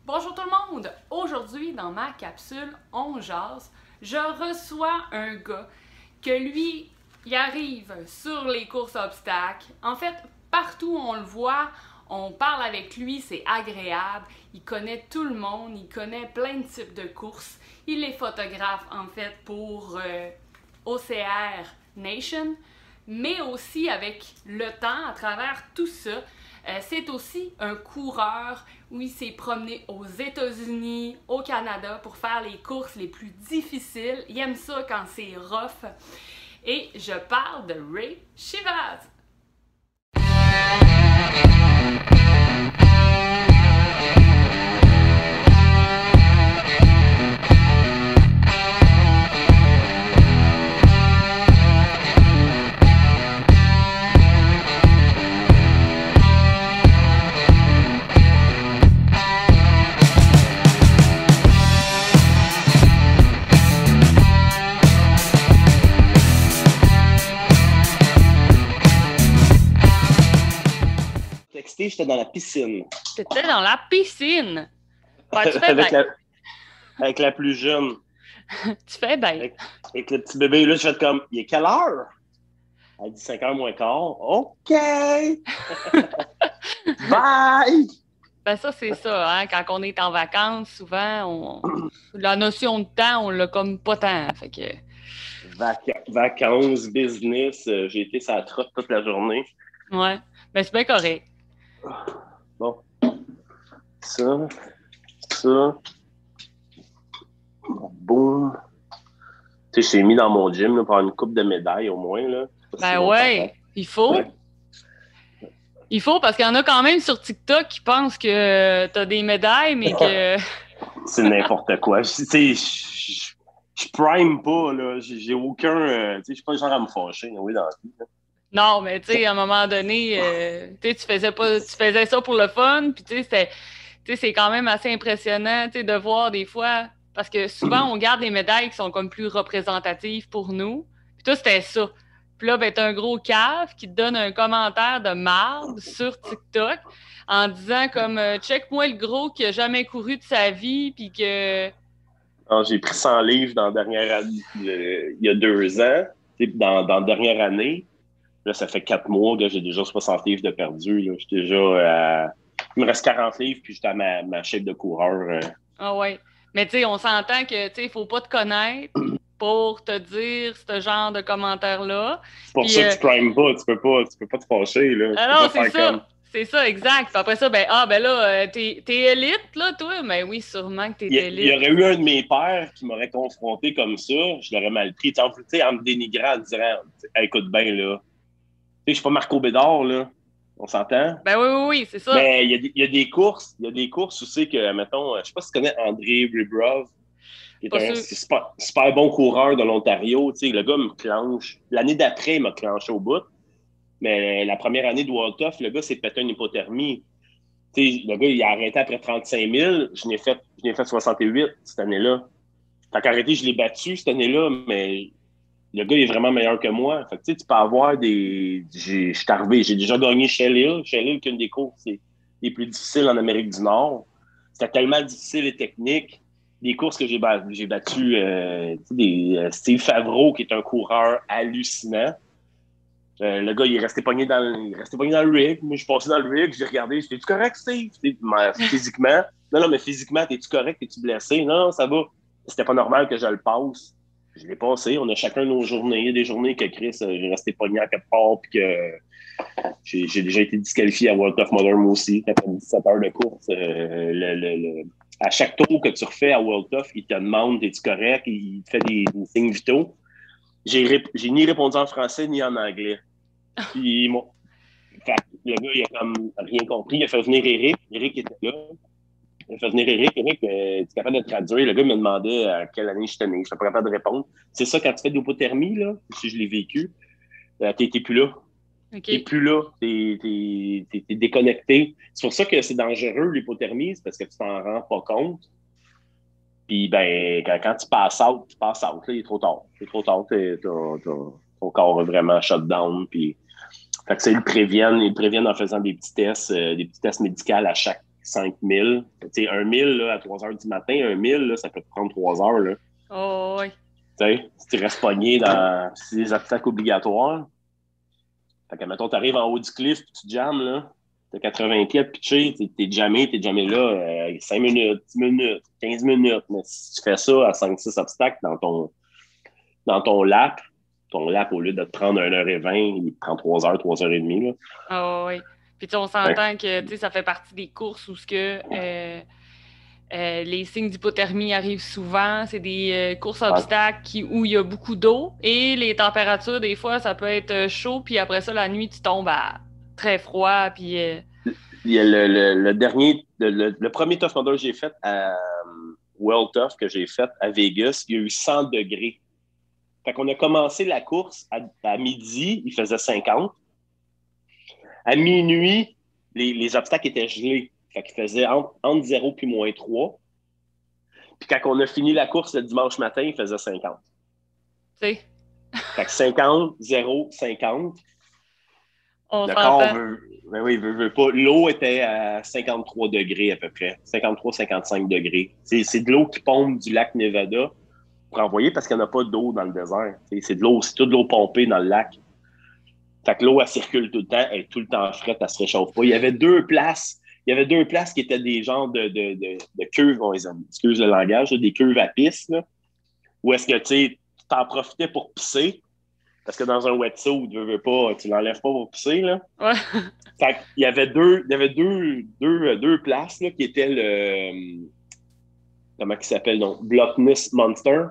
Bonjour tout le monde! Aujourd'hui, dans ma capsule On jase, je reçois un gars que lui, il arrive sur les courses à obstacles. En fait, partout où on le voit, on parle avec lui, c'est agréable. Il connaît tout le monde, il connaît plein de types de courses. Il est photographe, en fait, pour OCR Nation, mais aussi avec le temps, à travers tout ça, c'est aussi un coureur où il s'est promené aux États-Unis, au Canada pour faire les courses les plus difficiles. Il aime ça quand c'est rough. Et je parle de Ray Chivas. J'étais dans la piscine. T'étais dans la piscine. Ouais, tu fais avec, bien. avec la plus jeune. Tu fais bien. Avec le petit bébé, là, je fais comme, il est quelle heure? Elle dit 5h moins quart. OK! Bye! Ben ça, c'est ça, hein? Quand on est en vacances, souvent, la notion de temps, on l'a comme pas tant. Fait que... Vacances, business, j'ai été sur la trotte toute la journée. Ouais, ben c'est bien correct. Bon. Ça. Boum. Tu sais, je t'ai mis dans mon gym là, pour avoir une coupe de médailles au moins. Là. Ben ouais, il faut. Ouais. Il faut parce qu'il y en a quand même sur TikTok qui pensent que t'as des médailles, mais que... C'est n'importe quoi. Tu sais, je prime pas, là. J'ai aucun... tu sais, je suis pas le genre à me fâcher, oui, dans la vie. Là. Non, mais tu sais, à un moment donné, tu sais, tu faisais ça pour le fun, puis tu sais, c'est quand même assez impressionnant, tu sais, de voir des fois, parce que souvent, on garde les médailles qui sont comme plus représentatives pour nous. Puis toi, c'était ça. Puis là, ben, t'as un gros cave qui te donne un commentaire de marde sur TikTok en disant comme check-moi le gros qui a jamais couru de sa vie, puis que... Alors, j'ai pris 100 livres dans la dernière année, il y a 2 ans, dans la dernière année. Là, ça fait 4 mois que j'ai déjà 60 livres de perdu. Là. J'étais déjà il me reste 40 livres, puis j'étais à ma shape de coureur. Ah ouais. Mais tu sais, on s'entend que tu sais, il faut pas te connaître pour te dire ce genre de commentaires-là. C'est pour Puis, ça que tu primes pas. Tu peux pas te fâcher. Là. ah non, c'est ça. Comme... C'est ça, exact. Puis après ça, ben, ben là, t'es élite, là, toi? Ben oui, sûrement que t'es élite. Il y aurait eu un de mes pères qui m'aurait confronté comme ça. Je l'aurais mal pris. En me dénigrant, en disant hey, écoute bien, là. Je suis pas Marco Bédard, là. On s'entend? Ben oui, c'est ça. Mais il y a des courses où c'est que, mettons, je sais pas si tu connais André Ribrov, qui est un super bon coureur de l'Ontario. Tu sais, le gars me clenche. L'année d'après, il m'a clenché au bout. Mais la première année de World Tough, le gars s'est pété une hypothermie. Tu sais, le gars, il a arrêté après 35 000. Je n'ai fait 68 cette année-là. Fait qu'arrêté, je l'ai battu cette année-là, mais le gars il est vraiment meilleur que moi. Fait que, tu sais, tu peux avoir des... Je suis arrivé, j'ai déjà gagné Shell Hill. Shell Hill, qui est une des courses les plus difficiles en Amérique du Nord. C'était tellement difficile et technique. Des courses que j'ai battues, Steve Favreau, qui est un coureur hallucinant. Le gars, il est resté pogné dans le rig. Moi, je suis passé dans le rig, j'ai regardé. T'es-tu correct, Steve? Physiquement. Non, mais physiquement, t'es-tu correct? T'es-tu blessé? Non, ça va. C'était pas normal que je le passe. Je l'ai passé. On a chacun nos journées. Il y a des journées que Chris, j'ai resté pogné à quelque part, puis que j'ai déjà été disqualifié à World Tough Modern aussi. Après 17 heures de course, à chaque tour que tu refais à World Tough, il te demande es-tu correct? Il te fait des signes vitaux. J'ai ni répondu en français ni en anglais. Puis le gars, il a comme rien compris. Il a fait venir Eric. Eric était là. Il a fait venir Eric. Eric, tu es capable de traduire. Le gars me demandait à quelle année j'étais né. Je suis pas capable de répondre. C'est ça, quand tu fais de l'hypothermie, là, si je l'ai vécu, t'es plus là. Okay. T'es plus là. T'es déconnecté. C'est pour ça que c'est dangereux, l'hypothermie. C'est parce que tu t'en rends pas compte. Puis, ben, quand tu passes out, là, il est trop tard. C'est trop tard. Ton corps est vraiment shut down. Puis, fait que ça, ils le préviennent en faisant des petits tests médicaux à chaque 5000. Tu sais, 1000 là, à 3 heures du matin, 1000, là, ça peut te prendre 3 heures. Là. Oh, oui. Tu sais, si tu restes pogné dans les obstacles obligatoires, fait que, mettons, tu arrives en haut du cliff puis tu jammes, là, t'as 80 pieds de pitcher, t'es jamais là 5 minutes, 10 minutes, 15 minutes. Mais si tu fais ça à 5-6 obstacles dans ton lap, au lieu de te prendre 1h20, il te prend 3 heures, 3h30. Là. Oh, oui. Puis on s'entend que ça fait partie des courses où les signes d'hypothermie arrivent souvent. C'est des courses à obstacles où il y a beaucoup d'eau et les températures, des fois, ça peut être chaud. Puis après ça, la nuit, tu tombes à très froid. Puis, il y a le premier Tough Mudder que j'ai fait à World Tough que j'ai fait à Vegas, il y a eu 100 degrés. Fait qu'on a commencé la course à midi, il faisait 50. À minuit, les obstacles étaient gelés. Fait qu'il faisait entre 0 puis -3. Puis quand on a fini la course le dimanche matin, il faisait 50. Tu sais. Fait que 50, 0, 50. On le s'entend. corps veut pas. L'eau était à 53 degrés à peu près. 53-55 degrés. C'est de l'eau qui pompe du lac Nevada pour envoyer parce qu'il n'y en a pas d'eau dans le désert. C'est toute de l'eau pompée dans le lac. Fait que l'eau, elle circule tout le temps, elle est tout le temps frette, elle se réchauffe pas. Il y avait deux places qui étaient des genres de cuves, excuse le langage, des cuves à pisse, là, où est-ce que tu t'en profitais pour pisser, parce que dans un wetsuit, tu veux pas, tu l'enlèves pas pour pisser, là. Ouais. Fait qu'il y avait deux places, là, qui étaient comment il s'appelle, donc, Blockness Monster.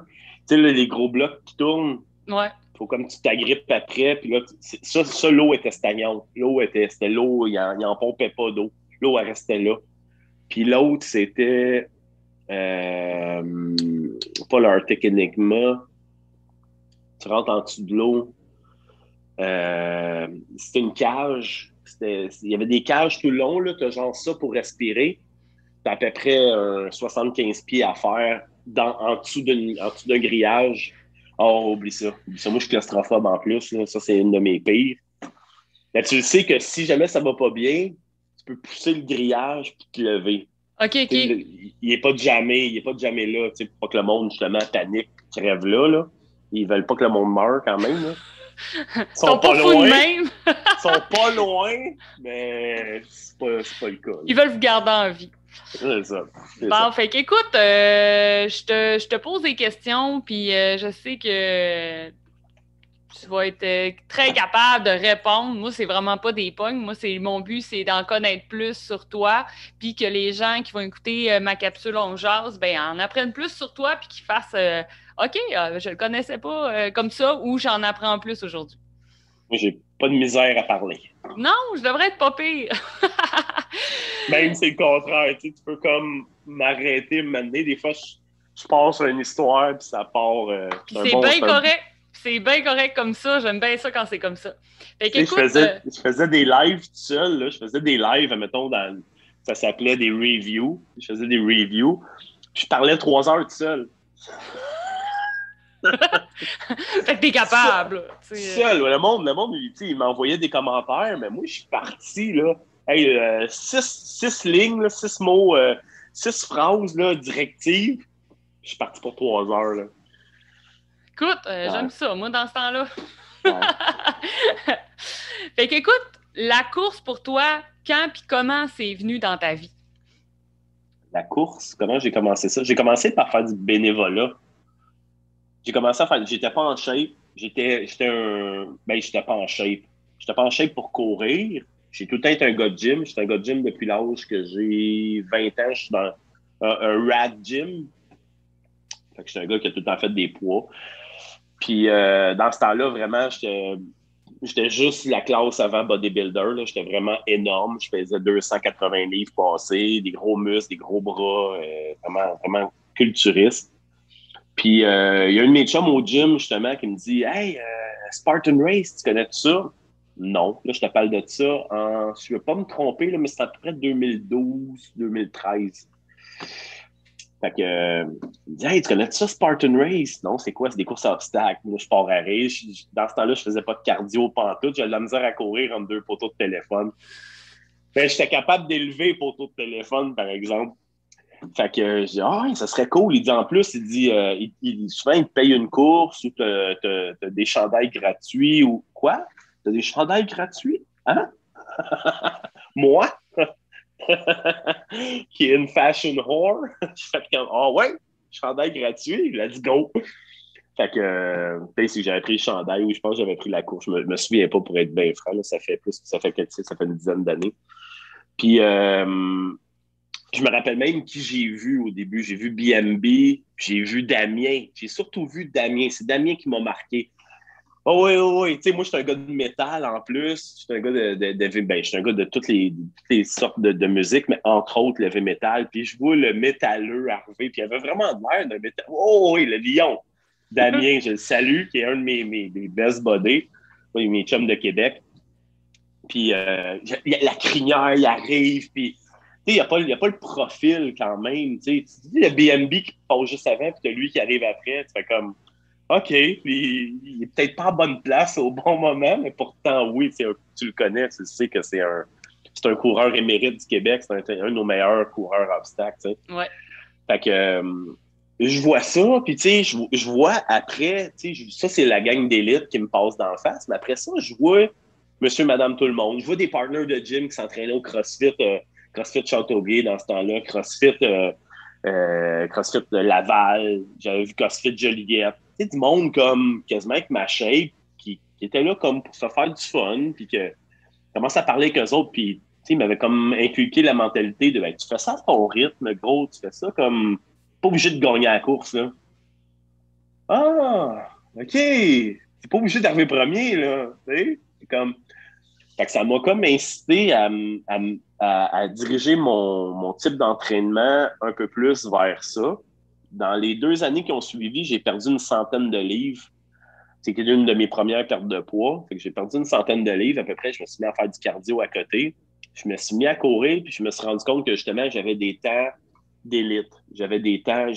Tu sais, les gros blocs qui tournent. Ouais. Faut comme tu t'agrippes après, puis là, ça, l'eau était stagnante. C'était l'eau, il n'en pompait pas d'eau. L'eau, elle restait là. Puis l'autre, c'était pas l'Arctic Enigma. Tu rentres en dessous de l'eau. C'était une cage. Il y avait des cages tout le long, là, t'as genre ça pour respirer. T'as à peu près 75 pieds à faire en dessous d'un grillage. Oh, oublie ça. Moi, je suis claustrophobe en plus. Là. Ça, c'est une de mes pires. Là, tu le sais que si jamais ça va pas bien, tu peux pousser le grillage et te lever. OK. Il n'est pas de jamais là. Pour pas que le monde, justement, panique, crève là. Ils veulent pas que le monde meure quand même. Là. Ils sont pas fous de même. Ils sont pas loin, mais c'est pas le cas. Là. Ils veulent vous garder en vie. C'est ça. Bon, fait qu'écoute, je te pose des questions, puis je sais que tu vas être très capable de répondre. Moi, c'est vraiment pas des pognes. Moi, mon but, c'est d'en connaître plus sur toi, puis que les gens qui vont écouter ma capsule On Jase, ben, en apprennent plus sur toi, puis qu'ils fassent OK, je le connaissais pas comme ça, ou j'en apprends plus aujourd'hui. Moi, j'ai pas de misère à parler. Non, je devrais être pas pire. Même c'est le contraire. Tu peux comme m'arrêter, m'amener. Des fois, je pars sur une histoire, puis ça part. C'est bien correct. C'est bien correct comme ça. J'aime bien ça quand c'est comme ça. Fait qu'écoute, je faisais des lives tout seul. Là. Je faisais des lives, mettons, ça s'appelait des reviews. Je faisais des reviews. Puis je parlais 3 heures tout seul. Fait que t'es capable. Seul. Le monde il m'envoyait des commentaires, mais moi, je suis parti, là. Hey, 6 lignes, là, 6 mots, 6 phrases, là, directives. Je suis parti pour 3 heures, là. Écoute, j'aime ça, moi, dans ce temps-là. Ouais. Fait qu'écoute, la course pour toi, quand puis comment c'est venu dans ta vie? La course, comment j'ai commencé ça? J'ai commencé par faire du bénévolat. J'étais pas en shape. J'étais pas en shape. J'étais pas en shape pour courir. J'ai tout le temps été un gars de gym. J'étais un gars de gym depuis l'âge que j'ai 20 ans. Je suis dans un rat gym. Fait que j'étais un gars qui a tout le temps fait des poids. Puis dans ce temps-là, vraiment, j'étais juste la classe avant bodybuilder. Là. J'étais vraiment énorme. Je faisais 280 livres passés, des gros muscles, des gros bras, vraiment, vraiment culturiste. Puis il y a un de mes chums au gym, justement, qui me dit « Hey, Spartan Race, tu connais ça? » Non. Là, je te parle de ça je ne veux pas me tromper, là, mais c'est à peu près 2012-2013. Fait que, il me dit « Hey, tu connais ça, Spartan Race? » Non, c'est quoi? C'est des courses à obstacles. Moi, je pars à rire. Dans ce temps-là, je faisais pas de cardio pantoute. J'avais de la misère à courir entre 2 poteaux de téléphone. Ben, j'étais capable d'élever le poteau de téléphone, par exemple. Fait que je dis, ça serait cool. Il dit en plus, souvent, il te paye une course ou t'as des chandails gratuits ou quoi? T'as des chandails gratuits? Hein? Moi? Qui est une fashion whore? Fait que, ouais, chandail gratuit, let's go. Fait que, si j'avais pris le chandail ou je pense que j'avais pris la course. Je me souviens pas pour être bien franc, là, ça fait une dizaine d'années. Puis, je me rappelle même qui j'ai vu au début. J'ai vu BMB, j'ai vu Damien. J'ai surtout vu Damien. C'est Damien qui m'a marqué. Oh oui, oh oui. Tu sais, moi, je suis un gars de métal en plus. Je suis un gars je suis un gars de toutes les sortes de musique, mais entre autres, le heavy metal. Puis je vois le métalleux arriver, puis il avait vraiment l'air d'un métal. Oh oui, le lion. Damien, je le salue, qui est un de mes best buddies. Mes chums de Québec. Puis la crinière, il arrive, puis il n'y a pas le profil quand même. Tu dis le BNB qui passe juste avant, puis t'as lui qui arrive après. Tu fais comme, OK, puis il est peut-être pas en bonne place au bon moment, mais pourtant, oui, tu le connais, tu sais que c'est un coureur émérite du Québec, c'est un de nos meilleurs coureurs obstacles. Tu sais. Ouais. Fait que je vois ça, puis tu sais, je vois après, tu sais, ça, c'est la gang d'élite qui me passe d'en face, mais après ça, je vois monsieur, madame, tout le monde. Je vois des partners de gym qui s'entraînaient au CrossFit, CrossFit Châteauguay dans ce temps-là, CrossFit de Laval, j'avais vu CrossFit Joliette. Tu sais, du monde comme quasiment avec ma shape qui était là comme pour se faire du fun, puis que commence à parler avec eux autres, puis tu sais, ils m'avaient comme inculqué la mentalité de tu fais ça à ton rythme, gros, tu fais ça comme pas obligé de gagner la course, là. Ah, OK. C'est pas obligé d'arriver premier, là. Tu sais? C'est comme. Fait que ça m'a comme incité à diriger mon type d'entraînement un peu plus vers ça. Dans les 2 années qui ont suivi, j'ai perdu une centaine de livres. C'était l'une de mes premières pertes de poids. Fait que j'ai perdu une centaine de livres à peu près. Je me suis mis à faire du cardio à côté. Je me suis mis à courir, puis je me suis rendu compte que justement, j'avais des temps d'élite. J'avais des temps.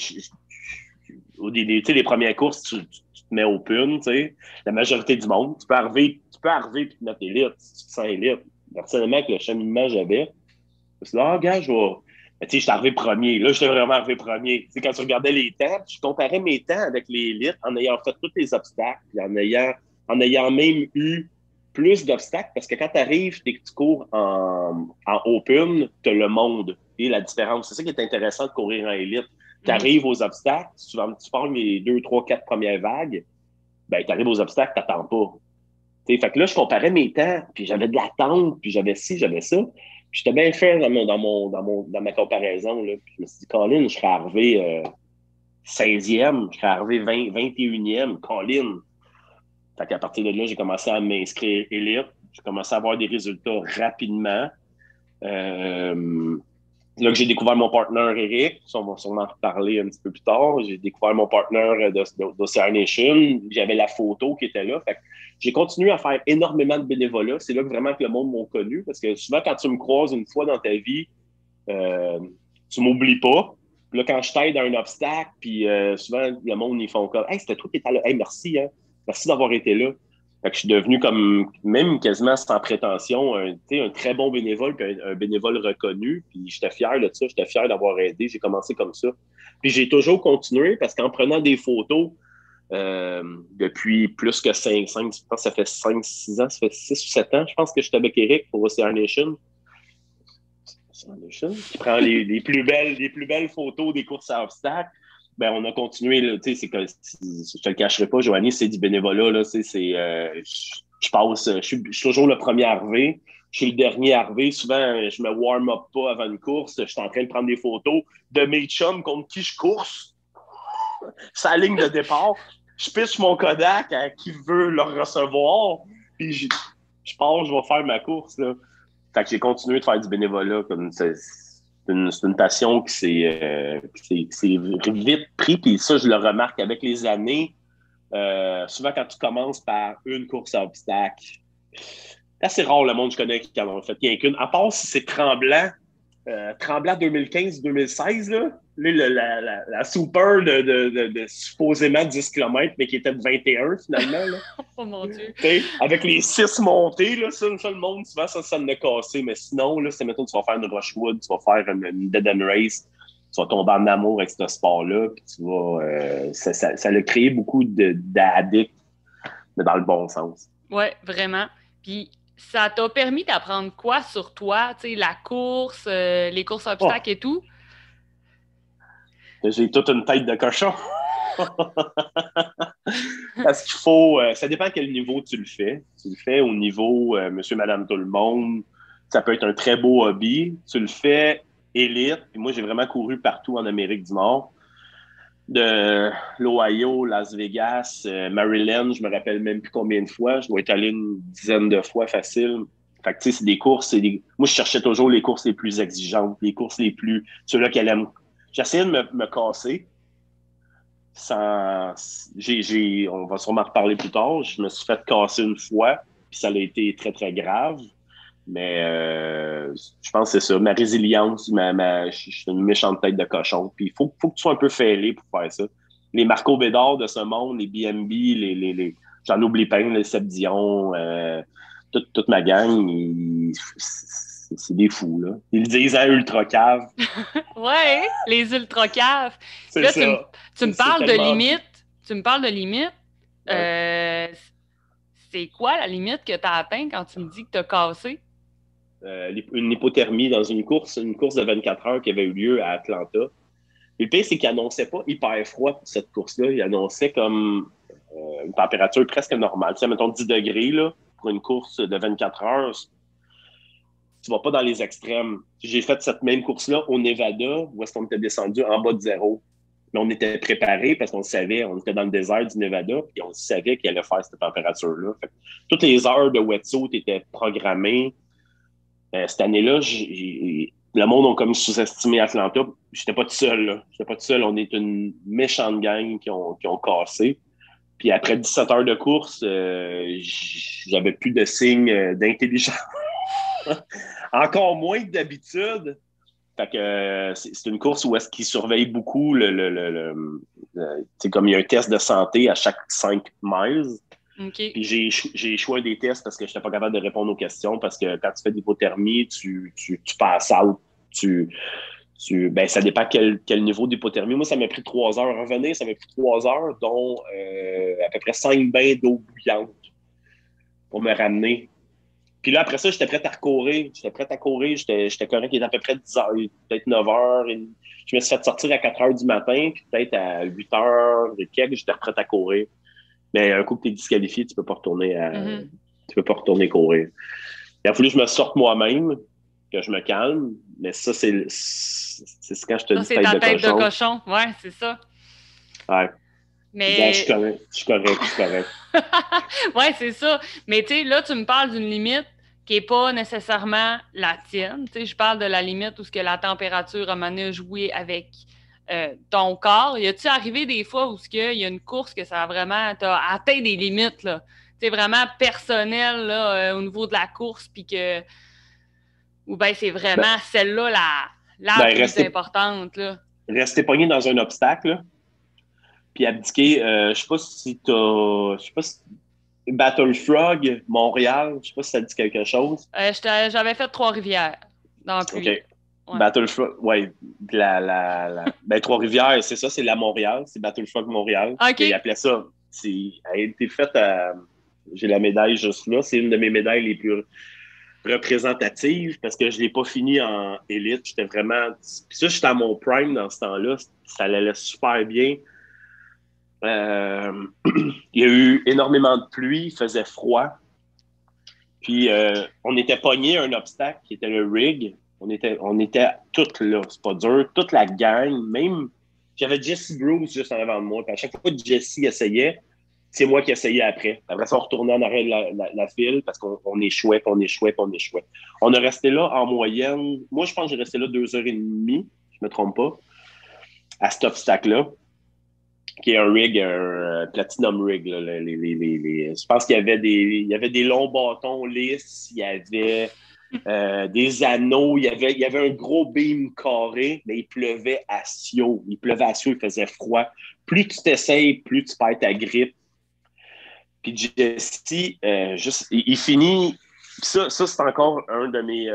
Les premières courses, tu te mets au pun, tu sais. La majorité du monde. Tu peux arriver et te mettre élite si tu te sens élite. Personnellement, avec le cheminement que j'avais, je me suis dit, gars, je vais. Tu sais, j'étais arrivé premier. Là, j'étais vraiment arrivé premier. Tu sais, quand tu regardais les temps, je comparais mes temps avec les élites en ayant fait tous les obstacles, puis en ayant même eu plus d'obstacles, parce que quand tu arrives et que tu cours en open, tu as le monde et la différence. C'est ça qui est intéressant de courir en élite. Tu arrives aux obstacles, tu pars les 2, 3, 4 premières vagues, ben, tu arrives aux obstacles, tu n'attends pas. T'sais, fait que là, je comparais mes temps, puis j'avais de l'attente, puis j'avais ci, j'avais ça. Puis j'étais bien fait dans ma comparaison. Là. Puis je me suis dit, Colin, je serais arrivé 16e, je serais arrivé 21e, Colin. Fait qu'à partir de là, j'ai commencé à m'inscrire élite. J'ai commencé à avoir des résultats rapidement. Là que j'ai découvert mon partenaire Eric, on va sûrement en reparler un petit peu plus tard. J'ai découvert mon partenaire d'Ocean Nation. J'avais la photo qui était là. Fait que j'ai continué à faire énormément de bénévolat. C'est là que vraiment que le monde m'a connu. Parce que souvent, quand tu me croises une fois dans ta vie, tu m'oublies pas. Puis là, quand je t'aide à un obstacle, puis souvent, le monde, ils font comme « Hey, c'était toi qui étais là. Hey, merci, hein. Merci d'avoir été là. » Fait que je suis devenu comme, même quasiment sans prétention, un très bon bénévole, puis un bénévole reconnu. Puis j'étais fier de ça, j'étais fier d'avoir aidé. J'ai commencé comme ça. Puis j'ai toujours continué parce qu'en prenant des photos depuis plus que 5, je pense que ça fait 5, 6 ans, ça fait 6 ou 7 ans, je pense que je suis avec Eric pour Ocean Nation. Qui prend les plus belles photos des courses à obstacles. Ben, on a continué, là, tu sais, je te le cacherai pas, Joanie, c'est du bénévolat, là, je suis toujours le premier arrivé, je suis le dernier arrivé, souvent, je me warm-up pas avant une course, je suis en train de prendre des photos de mes chums contre qui je course, c'est la ligne de départ, je pitche mon Kodak à qui veut le recevoir, puis je pars, je vais faire ma course, là. Fait que j'ai continué de faire du bénévolat, comme c'est une passion qui s'est vite pris, puis ça, je le remarque avec les années. Souvent, quand tu commences par une course à obstacles, c'est assez rare le monde que je connais qui en a fait rien qu'une. À part si c'est Tremblant, Tremblant 2015-2016, là. La super de supposément 10 km, mais qui était de 21 finalement. Là. Oh mon Dieu! Avec les 6 montées, là, ça, le monde, souvent, ça me l'a cassé. Mais sinon, là, c'est mettons, tu vas faire une Rushwood, tu vas faire une Dead End Race, tu vas tomber en amour avec ce sport-là, puis tu vas. Ça a créé beaucoup d'addicts, mais dans le bon sens. Oui, vraiment. Puis ça t'a permis d'apprendre quoi sur toi? Tu sais, la course, les courses obstacles et tout? J'ai toute une tête de cochon. Parce qu'il faut. Ça dépend à quel niveau tu le fais. Tu le fais au niveau monsieur, madame, tout le monde. Ça peut être un très beau hobby. Tu le fais élite. Puis moi, j'ai vraiment couru partout en Amérique du Nord. De l'Ohio, Las Vegas, Maryland, je me rappelle même plus combien de fois. Je dois être allé une dizaine de fois facile. Fait que, tu sais, c'est des courses. Moi, je cherchais toujours les courses les plus exigeantes, les courses les plus. Ceux-là qu'elle aime. J'essayais de me casser. On va sûrement reparler plus tard. Je me suis fait casser une fois, puis ça a été très, très grave. Mais je pense que c'est ça. Ma résilience, je suis une méchante tête de cochon. Puis il faut que tu sois un peu fêlé pour faire ça. Les Marco Bédard de ce monde, les BMB, j'en oublie pas, les Seb Dion, toute ma gang, c'est des fous, là. Ils le disent à Ultra Cave. Ouais, les ultra caves. C'est là, ça. Tu me parles de limite. Tu me parles de limite. Ouais. C'est quoi la limite que tu as atteint quand tu me dis que tu as cassé? Une hypothermie dans une course de 24 heures qui avait eu lieu à Atlanta. Et le pire, c'est qu'il annonçait pas hyper froid pour cette course-là. Il annonçait comme une température presque normale. Tu sais, mettons 10 degrés là, pour une course de 24 heures. Tu vas pas dans les extrêmes. J'ai fait cette même course-là au Nevada, où est-ce qu'on était descendu en bas de zéro. Mais on était préparés parce qu'on savait, on était dans le désert du Nevada, puis on savait qu'il allait faire cette température-là. Fait que toutes les heures de wetsuit étaient programmées. Cette année-là, le monde a comme sous-estimé Atlanta. J'étais pas tout seul, là. J'étais pas tout seul. On est une méchante gang qui ont cassé. Puis après 17 heures de course, j'avais plus de signes d'intelligence. Encore moins que d'habitude. Fait que c'est une course où est-ce qu'ils surveillent beaucoup comme il y a un test de santé à chaque 5 miles. Okay. Puis j'ai échoué des tests parce que je n'étais pas capable de répondre aux questions parce que quand tu fais de l'hypothermie, tu passes out. Ça dépend quel niveau d'hypothermie. Moi, ça m'a pris 3 heures. Revenir, ça m'a pris 3 heures, dont à peu près 5 bains d'eau bouillante pour me ramener. Puis là, après ça, j'étais prêt à recourir. J'étais correct. Il était à peu près 10 heures, peut-être 9 heures. Je me suis fait sortir à 4 heures du matin, puis peut-être à 8 heures et quelques, j'étais prêt à courir. Mais un coup que tu es disqualifié, tu peux pas retourner tu peux pas retourner courir. Il a fallu que je me sorte moi-même, que je me calme. Mais ça, c'est quand je te dis tête de cochon. C'est ta tête de cochon. Ouais, c'est ça. Ouais. Mais... Je suis correct. Ouais, c'est ça. Mais tu sais, là, tu me parles d'une limite qui n'est pas nécessairement la tienne. Tu sais, je parle de la limite où ce que la température a mené à jouer avec ton corps. Y a-tu arrivé des fois où il y a une course que ça a vraiment t'as atteint des limites, là? Tu sais, vraiment personnel, là, au niveau de la course, puis que... Ou bien c'est vraiment celle-là la plus importante, là. Rester pogné dans un obstacle, là. Puis abdiquer, je sais pas si Battle Frog, Montréal, je sais pas si ça dit quelque chose. J'avais fait Trois-Rivières dans la pluie. OK. Ouais. Battle Frog, ouais. Trois-Rivières, c'est ça, c'est la Montréal, c'est Battle Frog Montréal. OK. Ils appelaient ça. Elle a été faite à. J'ai la médaille juste là. C'est une de mes médailles les plus représentatives parce que je l'ai pas fini en élite. J'étais vraiment. Puis ça, j'étais à mon prime dans ce temps-là. Ça allait super bien. Il y a eu énormément de pluie, il faisait froid. Puis on était pognés à un obstacle qui était le rig. On était toutes là, c'est pas dur. Toute la gang, même. J'avais Jesse Bruce juste en avant de moi. Puis à chaque fois que Jesse essayait, c'est moi qui essayais après. Après ça, on retournait en arrière de la file parce qu'on échouait, puis on échouait, puis on échouait. On a resté là en moyenne. Moi, je pense que j'ai resté là 2h30, je me trompe pas, à cet obstacle-là, qui est un rig, un platinum rig. Là, je pense qu'il y avait des longs bâtons lisses, il y avait des anneaux. Il y avait un gros beam carré, mais il pleuvait à Sio. Il pleuvait à Sio, il faisait froid. Plus tu t'essayes, plus tu perds ta grippe. Puis Jesse, il finit. Ça c'est encore un de mes.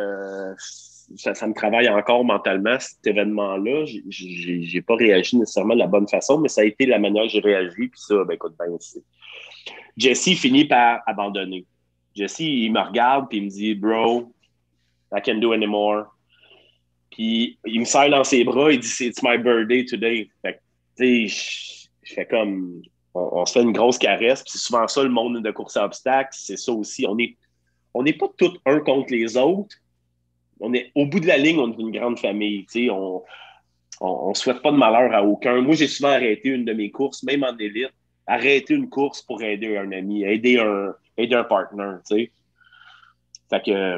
Ça me travaille encore mentalement, cet événement-là. J'ai pas réagi nécessairement de la bonne façon, mais ça a été la manière que j'ai réagi. Puis ça, ben écoute, ben, Jesse finit par abandonner. Jesse, il me regarde puis il me dit, Bro, I can't do anymore. Puis il me serre dans ses bras, il dit, It's my birthday today. Fait que, tu sais, je fais comme. On se fait une grosse caresse, puis c'est souvent ça le monde de course à obstacles, c'est ça aussi. On n'est pas tous un contre les autres. On est, au bout de la ligne, on est une grande famille. On souhaite pas de malheur à aucun. Moi, j'ai souvent arrêté une de mes courses, même en élite, arrêter une course pour aider un ami, aider un partner. T'sais. Fait que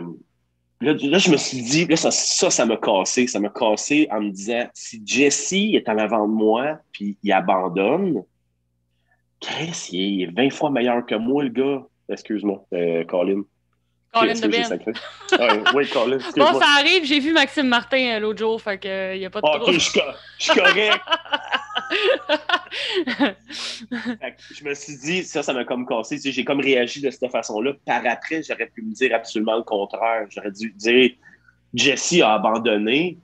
là, je me suis dit, là, ça m'a cassé. Ça m'a cassé en me disant, si Jesse est en avant de moi, puis il abandonne, Chris, il est 20 fois meilleur que moi, le gars. Excuse-moi, Colin. Colin de Ben. Oui, Colin. Bon, ça arrive, j'ai vu Maxime Martin l'autre jour, fait que il n'y a pas de trouble. OK, je suis correct. Je me suis dit, ça m'a comme cassé. J'ai comme réagi de cette façon-là. Par après, j'aurais pu me dire absolument le contraire. J'aurais dû dire, Jesse a abandonné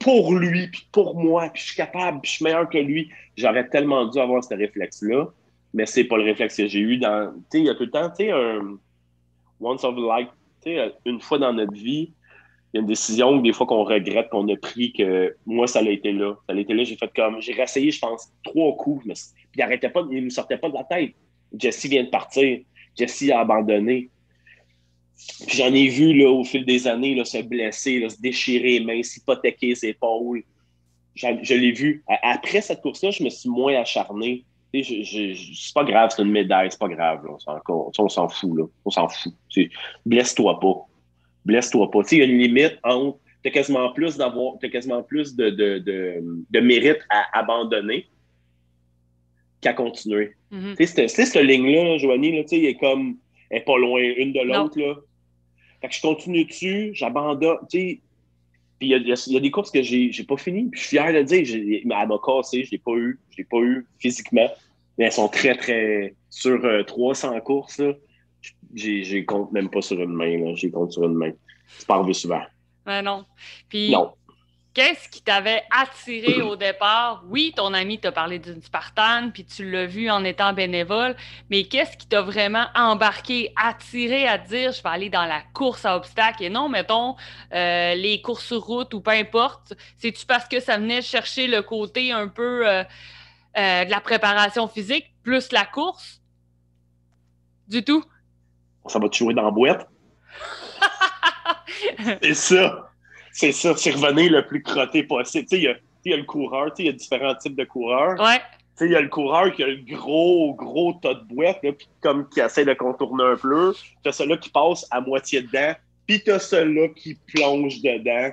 pour lui, puis pour moi, puis je suis capable, puis je suis meilleur que lui. J'aurais tellement dû avoir ce réflexe-là, mais c'est pas le réflexe que j'ai eu dans... Tu sais, il y a tout le temps, tu sais, un once of a life, tu sais, une fois dans notre vie, il y a une décision des fois qu'on regrette, qu'on a pris, que moi, ça a été là. Ça a été là, j'ai fait comme... J'ai réessayé, je pense, 3 coups, puis il arrêtait pas, il me sortait pas de la tête. Jesse vient de partir. Jesse a abandonné. Puis j'en ai vu là, au fil des années là, se blesser, là, se déchirer les mains, s'hypothéquer les épaules. Je l'ai vu. Après cette course-là, je me suis moins acharné. C'est pas grave, c'est une médaille, c'est pas grave. Là. On s'en fout. Là. On s'en fout. Blesse-toi pas. Blesse-toi pas. Il y a une limite entre. T'as quasiment plus de mérite à abandonner qu'à continuer. Mm-hmm. Cette ligne-là, Joanie, là, elle est pas loin une de l'autre. Là. Fait que je continue dessus, j'abandonne. Puis il y a des courses que j'ai pas fini. Puis je suis fier de dire, elle m'a cassé, je l'ai pas eu physiquement. Mais elles sont très, très. Sur 300 courses, là, j'ai compte même pas sur une main. Là. J'ai compte sur une main. C'est pas arrivé souvent. Ben non. Puis, qu'est-ce qui t'avait attiré au départ? Oui, ton ami t'a parlé d'une Spartan, puis tu l'as vu en étant bénévole, mais qu'est-ce qui t'a vraiment embarqué, attiré à te dire, je vais aller dans la course à obstacles et non, mettons, les courses sur route ou peu importe? C'est-tu parce que ça venait chercher le côté un peu de la préparation physique plus la course? Du tout? Ça va te jouer dans la boîte? C'est ça. C'est ça, c'est revenir le plus crotté possible. Tu sais, il y a le coureur, tu sais, il y a différents types de coureurs. Ouais. Tu sais, il y a le coureur qui a le gros tas de boîte, là, puis comme qui essaie de contourner un peu. Tu as celui-là qui passe à moitié dedans, puis tu as celui-là qui plonge dedans.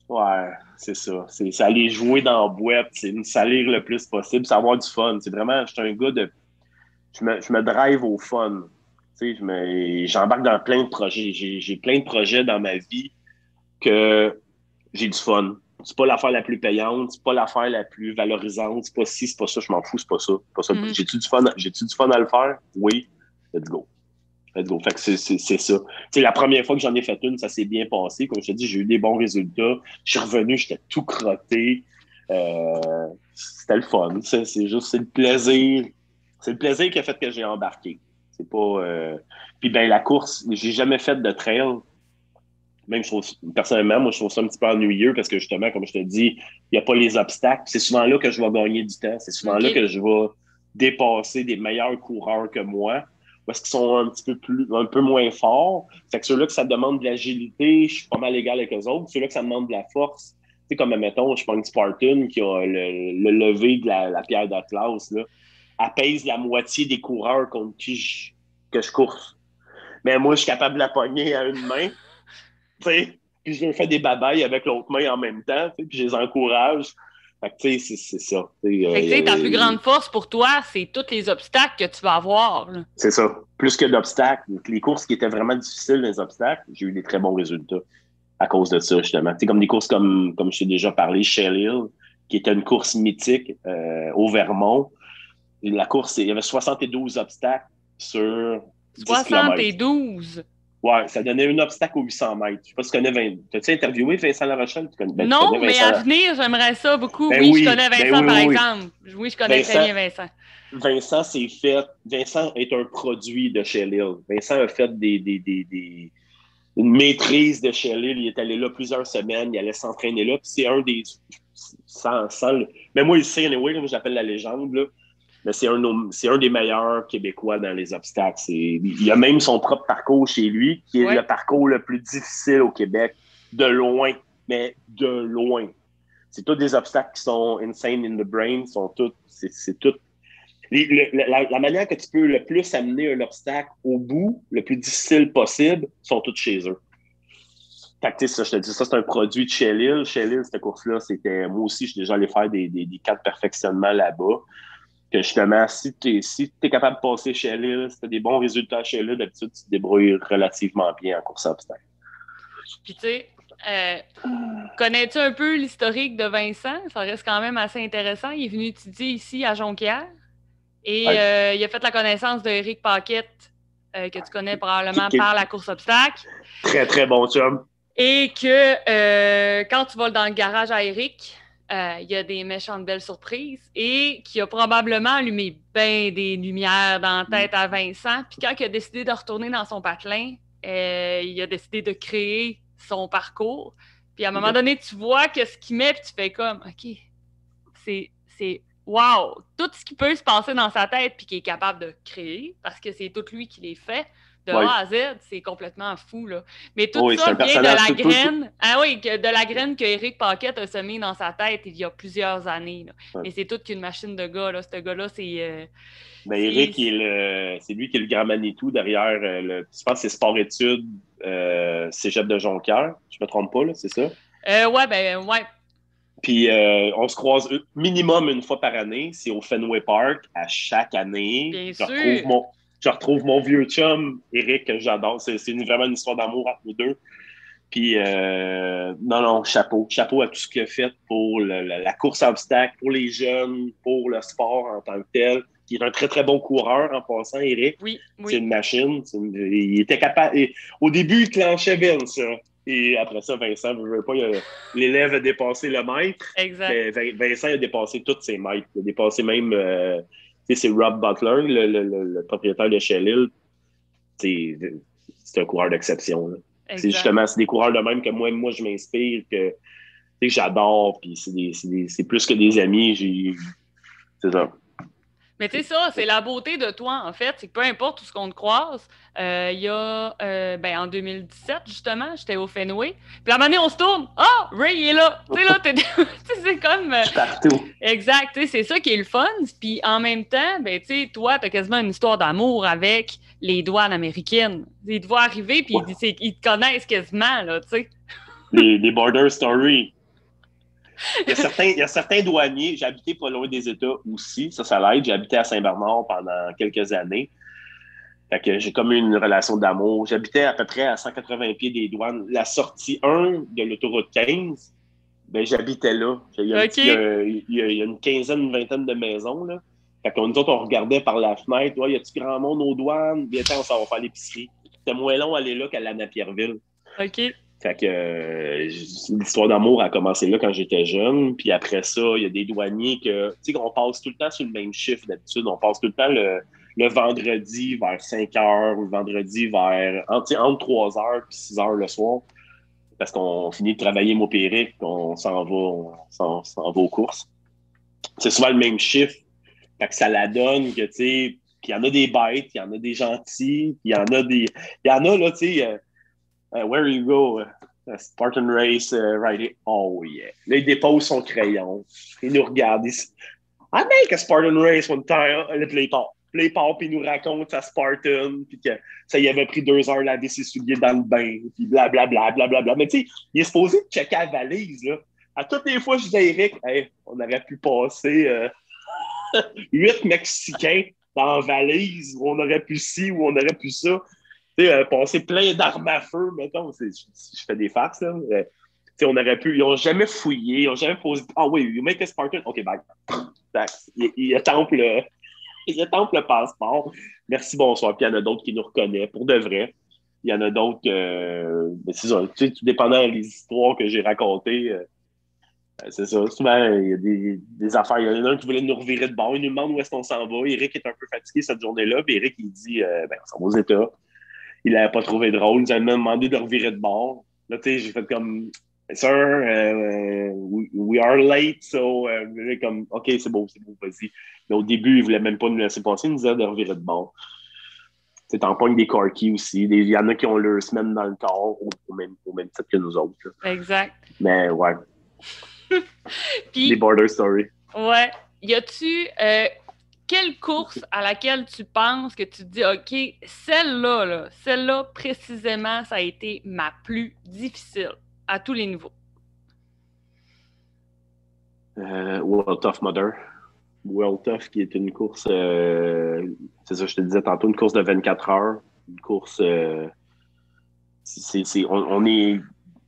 Ouais, c'est ça. C'est aller jouer dans la boîte, c'est me salir le plus possible, c'est avoir du fun. C'est vraiment, je suis un gars de... Je me drive au fun. Tu sais, j'embarque dans plein de projets. J'ai plein de projets dans ma vie que j'ai du fun. C'est pas l'affaire la plus payante, c'est pas l'affaire la plus valorisante, c'est pas ci, c'est pas ça, je m'en fous, c'est pas ça. Mm-hmm. J'ai-tu du fun à le faire? Oui. Let's go. Fait que c'est ça. T'sais, la première fois que j'en ai fait une, ça s'est bien passé. Comme je te dis, j'ai eu des bons résultats. Je suis revenu, j'étais tout crotté. C'était le fun. C'est le plaisir. C'est le plaisir qui a fait que j'ai embarqué. C'est pas... Puis ben la course, j'ai jamais fait de trail. Même, personnellement, moi, je trouve ça un petit peu ennuyeux parce que justement, comme je te dis, il n'y a pas les obstacles. C'est souvent là que je vais gagner du temps. C'est souvent là que je vais dépasser des meilleurs coureurs que moi parce qu'ils sont un peu moins forts. Fait que ceux-là que ça demande de l'agilité, je suis pas mal égal avec eux autres. Ceux-là que ça demande de la force, tu sais, comme, mettons, je prends une Spartan qui a le lever de la pierre d'Atlas, là. Elle pèse la moitié des coureurs contre qui que je course. Mais moi, je suis capable de la pogner à une main. T'sais, puis je fais des babayes avec l'autre main en même temps, puis je les encourage. Fait que, tu sais, c'est ça. Ta plus grande force pour toi, c'est tous les obstacles que tu vas avoir. Là. C'est ça. Plus que d'obstacles. Les courses qui étaient vraiment difficiles, les obstacles, j'ai eu des très bons résultats à cause de ça, justement. Tu sais, comme des courses comme je t'ai déjà parlé, Shell Hill, qui était une course mythique au Vermont. La course, il y avait 72 obstacles sur 10 km. 72? Ouais, ça donnait un obstacle aux 800 mètres. Je sais pas si tu connais T'as-tu interviewé Vincent Larochelle? Non, tu connais mais à venir, j'aimerais ça beaucoup. Ben oui, je connais Vincent, par exemple. Oui, je connais Vincent, très bien Vincent. Vincent est un produit de Shell Hill. Vincent a fait une maîtrise de Shell Hill. Il est allé là plusieurs semaines. Il allait s'entraîner là. Puis c'est un des... Mais moi, il sait, anyway, je l'appelle la légende, là. Mais c'est un des meilleurs Québécois dans les obstacles. Il a même son propre parcours chez lui, qui est le parcours le plus difficile au Québec, de loin, mais de loin. C'est tous des obstacles qui sont insane in the brain, c'est tout. La manière que tu peux le plus amener un obstacle au bout, le plus difficile possible, sont toutes chez eux. Fait que, ça, je te dis, ça, c'est un produit de Shell Hill. Shell Hill, cette course-là, moi aussi, je suis déjà allé faire des cas de perfectionnement là-bas. Que justement, si tu es capable de passer Shell Hill, si tu as des bons résultats chez Shell Hill, d'habitude, tu te débrouilles relativement bien en course à obstacle. Puis, tu sais, connais-tu un peu l'historique de Vincent? Ça reste quand même assez intéressant. Il est venu étudier ici à Jonquière et il a fait la connaissance d'Éric Paquette, que tu connais probablement par la course obstacle. Très, très bon chum. Et que quand tu vas dans le garage à Éric, il y a des méchantes belles surprises et qui a probablement allumé bien des lumières dans la tête à Vincent. Puis quand il a décidé de retourner dans son patelin, il a décidé de créer son parcours. Puis à un moment donné, tu vois que ce qu'il met, puis tu fais comme, OK, c'est wow! Tout ce qui peut se passer dans sa tête puis qu'il est capable de créer, parce que c'est tout lui qui les fait, de A à Z, c'est complètement fou, là. Mais tout ça vient de la graine. Ah oui, de la graine que Éric Paquette a semée dans sa tête il y a plusieurs années. Mais c'est toute qu'une machine de gars, là. Ce gars-là, c'est. Éric, c'est lui qui est le grand Manitou derrière je pense que c'est Sport-Études Cégep de Jonquière. Je me trompe pas, là, c'est ça? Ouais. Puis on se croise minimum une fois par année. C'est au Fenway Park à chaque année. Bien sûr. Je retrouve mon vieux chum, Éric, que j'adore. C'est vraiment une histoire d'amour entre nous deux. Puis, non, chapeau. Chapeau à tout ce qu'il a fait pour la course à obstacles, pour les jeunes, pour le sport en tant que tel. Il est un très, très bon coureur en passant, Éric. Oui. C'est une machine. Il était capable. Au début, il clenchait Vince. Et après ça, Vincent, l'élève a dépassé le maître. Exact. Vincent a dépassé tous ses maîtres. Il a dépassé même... c'est Rob Butler, le propriétaire de Shell Hill. C'est un coureur d'exception. C'est justement des coureurs de même que moi je m'inspire, que j'adore, puis c'est plus que des amis. C'est ça. Mais tu sais ça, c'est la beauté de toi, en fait, c'est que peu importe où ce qu'on te croise, il y a, en 2017, justement, j'étais au Fenway, puis à un moment donné, on se tourne, « Ah! Ray, il est là! » Tu sais, là, c'est comme... Je suis partout. Exact, tu sais, c'est ça qui est le fun, puis en même temps, tu sais, toi, t'as quasiment une histoire d'amour avec les douanes américaines. Ils te voient arriver, puis ils te connaissent quasiment, là, tu sais. Les Border Stories. Il y a certains douaniers, j'ai habité pas loin des États aussi, ça l'aide. J'ai habité à Saint-Bernard pendant quelques années. Fait que j'ai comme eu une relation d'amour. J'habitais à peu près à 180 pieds des douanes. La sortie 1 de l'autoroute 15, j'habitais là. Il y a une quinzaine, une vingtaine de maisons, là. Fait que nous autres, on regardait par la fenêtre. Ouais, y a-tu grand monde aux douanes? Bien, on s'en va faire l'épicerie. C'était moins long aller là qu'à la Napierville. OK. Fait que l'histoire d'amour a commencé là quand j'étais jeune. Puis après ça, il y a des douaniers que, tu sais, qu'on passe tout le temps sur le même chiffre d'habitude. On passe tout le temps le vendredi vers 5 heures ou le vendredi entre 3 heures et 6 heures le soir. Parce qu'on finit de travailler mon périple, on s'en va aux courses. C'est souvent le même chiffre. Fait que ça la donne que, tu sais, puis il y en a des bêtes, il y en a des gentils, il y en a, là, tu sais, where you go, Spartan Race, right? Oh yeah. Là, il dépose son crayon. Il nous regarde. I make a Spartan Race one time. Puis il part, puis il nous raconte sa Spartan, puis que ça y avait pris 2 heures laver ses souliers dans le bain, puis blablabla, blablabla. Mais tu sais, il est supposé checker la valise, là. À toutes les fois, je disais à Eric, hey, on aurait pu passer 8 Mexicains dans la valise, où on aurait pu ci, ou on aurait pu ça. Tu sais, passer plein d'armes à feu, mettons. Je fais des farces, là. On aurait pu. Ils n'ont jamais fouillé, ils n'ont jamais posé. Ah oui, you make a Spartan. OK, bye. Il attend le passeport. Merci, bonsoir. Puis il y en a d'autres qui nous reconnaissent, pour de vrai. Il y en a d'autres, c'est ça, tu sais, tout dépendant des histoires que j'ai racontées, c'est ça. Souvent, il y a des affaires. Il y en a un qui voulait nous revirer de bord. Il nous demande où est-ce qu'on s'en va. Eric est un peu fatigué cette journée-là. Puis Eric, il dit, on s'en va aux États. Il l'avait pas trouvé drôle. Il nous a même demandé de revirer de bord. Là, tu sais, j'ai fait comme, Sir, we are late, so, comme, OK, c'est beau, vas-y. Mais au début, il voulait même pas nous laisser passer. Il nous disait de revirer de bord. Tu t'en pognes des corkis aussi. Il y en a qui ont leur semaine dans le corps au même titre que nous autres. Là. Exact. Mais ouais. Puis, des border stories. Ouais. Y a-tu quelle course à laquelle tu penses que tu te dis, OK, celle-là, précisément, ça a été ma plus difficile à tous les niveaux? World Tough Mudder. World Tough, qui est une course, c'est ça, je te disais tantôt, une course de 24 heures. Une course, on est,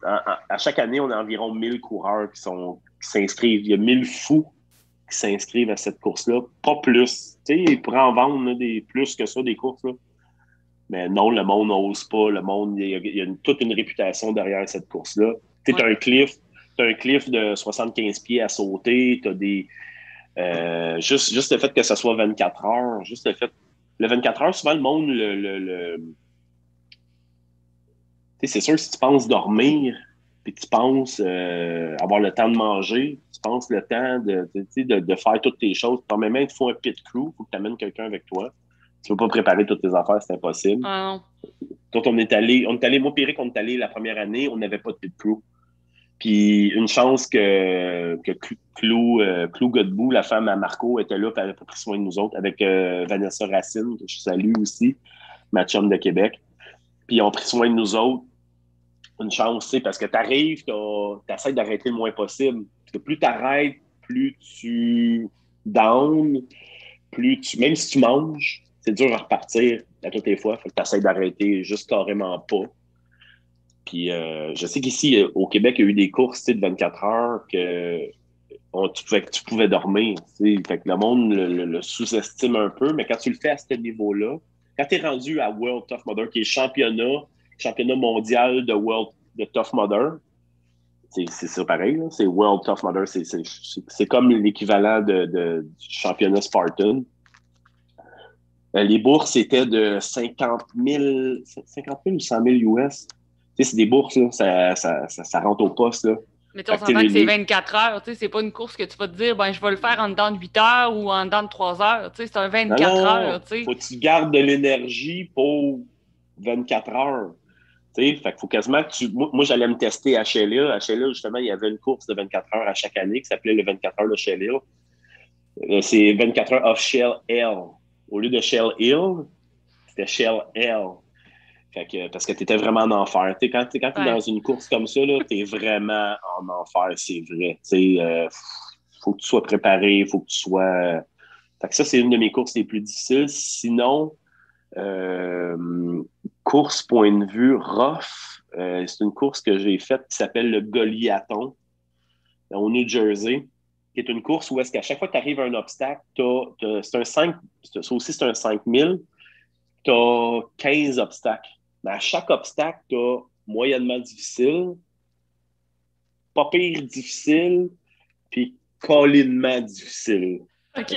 à chaque année, on a environ 1000 coureurs qui s'inscrivent. Il y a 1000 fous qui s'inscrivent à cette course-là. Pas plus. Tu sais, ils pourraient en vendre là, plus que ça, des courses. Là. Mais non, le monde n'ose pas. Le monde, il y a toute une réputation derrière cette course-là. Tu sais, t'as un cliff de 75 pieds à sauter. T'as des... juste le fait que ça soit 24 heures, juste le fait... Le 24 heures, souvent, le monde Tu sais, c'est sûr, si tu penses dormir, puis tu penses avoir le temps de manger, tu penses le temps de faire toutes tes choses. Quand même, il te faut un pit crew, il faut que tu amènes quelqu'un avec toi. Tu ne peux pas préparer toutes tes affaires, c'est impossible. Ah non. Quand on est allé, moi et Eric, on est allé la première année, on n'avait pas de pit crew. Puis une chance que Clou Godbout, la femme à Marco, était là, puis elle avait pris soin de nous autres, avec Vanessa Racine, que je salue aussi, ma chum de Québec. Puis ils ont pris soin de nous autres. Une chance, tu sais, parce que tu arrives, tu essaies d'arrêter le moins possible. Parce que plus tu arrêtes, plus tu down, même si tu manges, c'est dur à repartir à toutes les fois. Fait que tu essaies d'arrêter juste carrément pas. Puis je sais qu'ici, au Québec, il y a eu des courses de 24 heures que tu pouvais dormir. T'sais. Fait que le monde le sous-estime un peu, mais quand tu le fais à ce niveau-là, quand tu es rendu à World Tough Mudder, qui est championnat mondial de Tough Mudder, c'est ça pareil. Là. C'est World Tough Mudder. C'est comme l'équivalent du championnat Spartan. Les bourses étaient de 50 000 ou 100 000 US. C'est des bourses, là, ça rentre au poste. Là. Mais on s'entend que c'est 24 heures. C'est pas une course que tu vas te dire, je vais le faire en dedans de 8 heures ou en dedans de 3 heures. C'est un 24 heures. Faut que tu gardes de l'énergie pour 24 heures. Fait qu'il faut quasiment que moi, j'allais me tester à Shell Hill. À Shell Hill, justement, il y avait une course de 24 heures à chaque année qui s'appelait le 24 heures de Shell Hill. C'est 24 heures off Shell Hill. Au lieu de Shell Hill, c'était Shell Hill. Parce que tu étais vraiment en enfer. Quand tu es dans une course comme ça, tu es vraiment en enfer, c'est vrai. Faut que tu sois préparé, faut que tu sois... Fait que ça, c'est une de mes courses les plus difficiles. Sinon, course point de vue rough, c'est une course que j'ai faite qui s'appelle le Goliathon au New Jersey, qui est une course où est-ce qu'à chaque fois que tu arrives à un obstacle, c'est un 5000, tu as 15 obstacles. Mais à chaque obstacle, tu as moyennement difficile, pas pire difficile, puis collinement difficile. OK?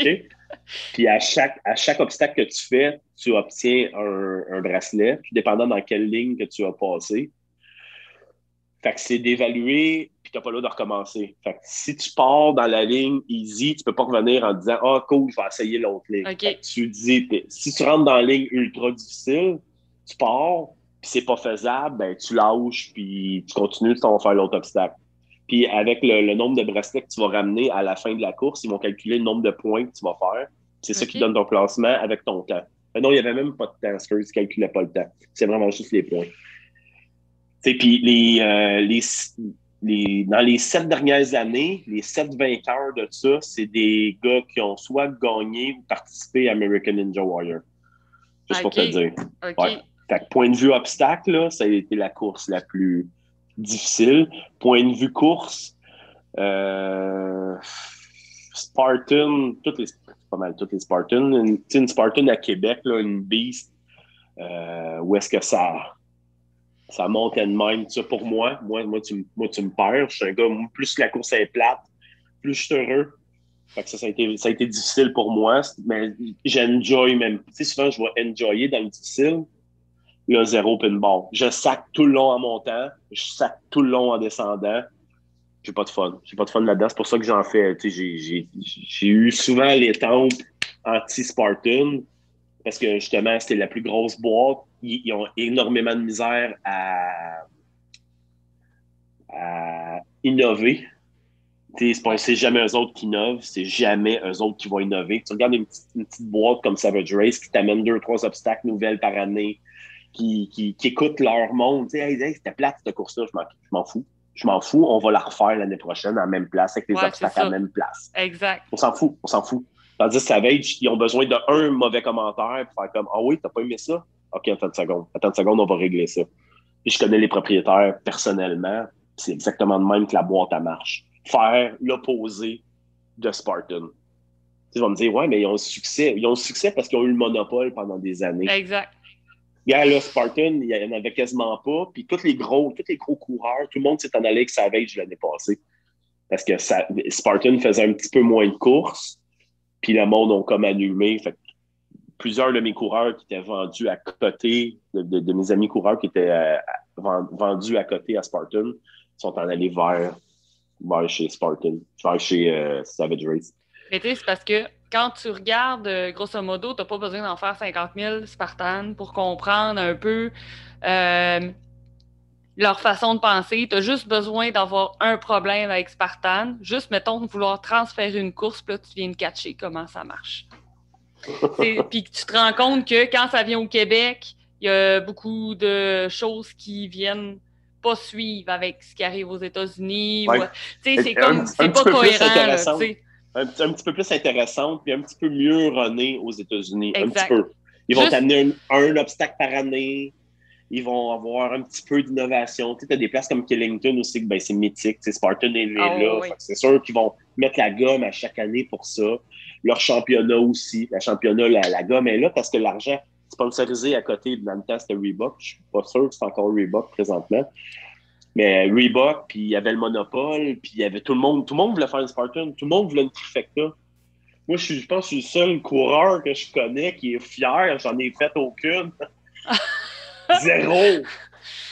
Puis à chaque obstacle que tu fais, tu obtiens un bracelet, puis dépendant dans quelle ligne que tu as passé. Fait que c'est d'évaluer, puis t'as pas le droit de recommencer. Fait que si tu pars dans la ligne easy, tu peux pas revenir en disant « Ah, cool, je vais essayer l'autre ligne. Okay. » Tu dis, si tu rentres dans la ligne ultra difficile, tu pars, puis c'est pas faisable, ben tu lâches, puis tu continues, tu vas faire l'autre obstacle. Puis avec le nombre de bracelets que tu vas ramener à la fin de la course, ils vont calculer le nombre de points que tu vas faire. C'est ça qui donne ton classement avec ton temps. Mais non, il n'y avait même pas de temps, ils ne calculaient pas le temps. C'est vraiment juste les points. Puis dans les 7 dernières années, les 7 vainqueurs de ça, c'est des gars qui ont soit gagné ou participé à American Ninja Warrior. Juste pour te dire. Ouais. Fait que point de vue obstacle, là, ça a été la course la plus difficile. Point de vue course, Spartan, pas mal toutes les Spartans. Une Spartan à Québec, là, une beast, où est-ce que ça montait de même. Ça, pour moi, tu me perds. Je suis un gars, plus la course est plate, plus je suis heureux. Fait que ça a été difficile pour moi, mais j'enjoy même. Tu sais, souvent, je vais enjoyer dans le difficile. Le zéro pinball. Je sac tout le long en montant, je sac tout le long en descendant. J'ai pas de fun. J'ai pas de fun là-dedans. C'est pour ça que j'en fais. Tu sais, j'ai eu souvent les tempes anti-Spartan parce que justement, c'était la plus grosse boîte. Ils ont énormément de misère à innover. C'est jamais eux autres qui innovent, c'est jamais eux autres qui vont innover. Tu regardes une petite boîte comme Savage Race qui t'amène 2-3 obstacles nouvelles par année, qui écoutent leur monde. Tu sais, hey, c'était plate cette course-là, je m'en fous. Je m'en fous, on va la refaire l'année prochaine à la même place, avec les obstacles à la même place. Exact. On s'en fout. Tandis que Savage, ils ont besoin d'un mauvais commentaire pour faire comme « Ah oui, t'as pas aimé ça? OK, attends une seconde, on va régler ça. » Puis je connais les propriétaires personnellement, c'est exactement de même que la boîte à marche. Faire l'opposé de Spartan. Tu vas me dire, ouais, mais ils ont le succès. Ils ont le succès parce qu'ils ont eu le monopole pendant des années. Exact. Regarde, là, Spartan, il n'y en avait quasiment pas. Puis tous les gros coureurs, tout le monde s'est en allé avec Savage l'année passée. Parce que Spartan faisait un petit peu moins de courses. Puis le monde ont comme allumé. Fait que plusieurs de mes coureurs qui étaient vendus à côté, de mes amis coureurs qui étaient vendus à côté à Spartan, sont en allés vers chez Spartan, vers chez Savage Race. Mais tu sais, c'est parce que quand tu regardes, grosso modo, tu n'as pas besoin d'en faire 50 000 Spartans pour comprendre un peu leur façon de penser. Tu as juste besoin d'avoir un problème avec Spartan. Juste, mettons, de vouloir transférer une course, puis là, tu viens de catcher comment ça marche. Puis tu te rends compte que quand ça vient au Québec, il y a beaucoup de choses qui viennent pas suivre avec ce qui arrive aux États-Unis. Ouais. C'est comme, c'est pas cohérent. Un petit peu plus intéressante, puis un petit peu mieux runné aux États-Unis. Exact. Un petit peu. Ils vont t'amener un obstacle par année. Ils vont avoir un petit peu d'innovation. Tu sais, as des places comme Killington aussi, ben, c'est mythique. Spartan est là. Oui. C'est sûr qu'ils vont mettre la gomme à chaque année pour ça. Leur championnat aussi. La gomme est là parce que l'argent sponsorisé à côté, dans le temps, c'était Reebok. Je suis pas sûr que c'est encore Reebok présentement. Mais Reebok, puis il y avait le monopole, puis il y avait tout le monde voulait faire une Spartan, tout le monde voulait une trifecta. Moi, je pense que je suis le seul coureur que je connais qui est fier, j'en ai fait aucune. Zéro!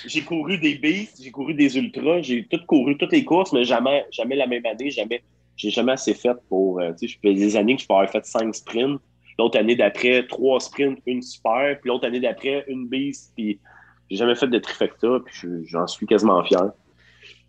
J'ai couru des beasts, j'ai couru des ultras, j'ai couru toutes les courses, mais jamais la même année, j'ai jamais assez fait pour, tu sais, je fais des années que je peux avoir fait 5 sprints, l'autre année d'après, 3 sprints, une super, puis l'autre année d'après, une beast, puis j'ai jamais fait de trifecta, puis j'en suis quasiment fier.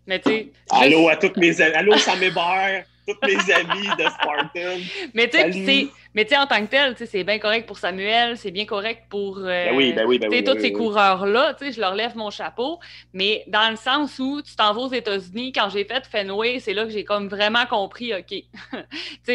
Mais tu sais... Allô à toutes mes amis. Allô Sam Hébert, tous mes amis de Spartan. Mais tu sais, en tant que tel, c'est bien correct pour Samuel, c'est bien correct pour tous ces coureurs-là, je leur lève mon chapeau, mais dans le sens où tu t'en vas aux États-Unis, quand j'ai fait Fenway, c'est là que j'ai comme vraiment compris, OK,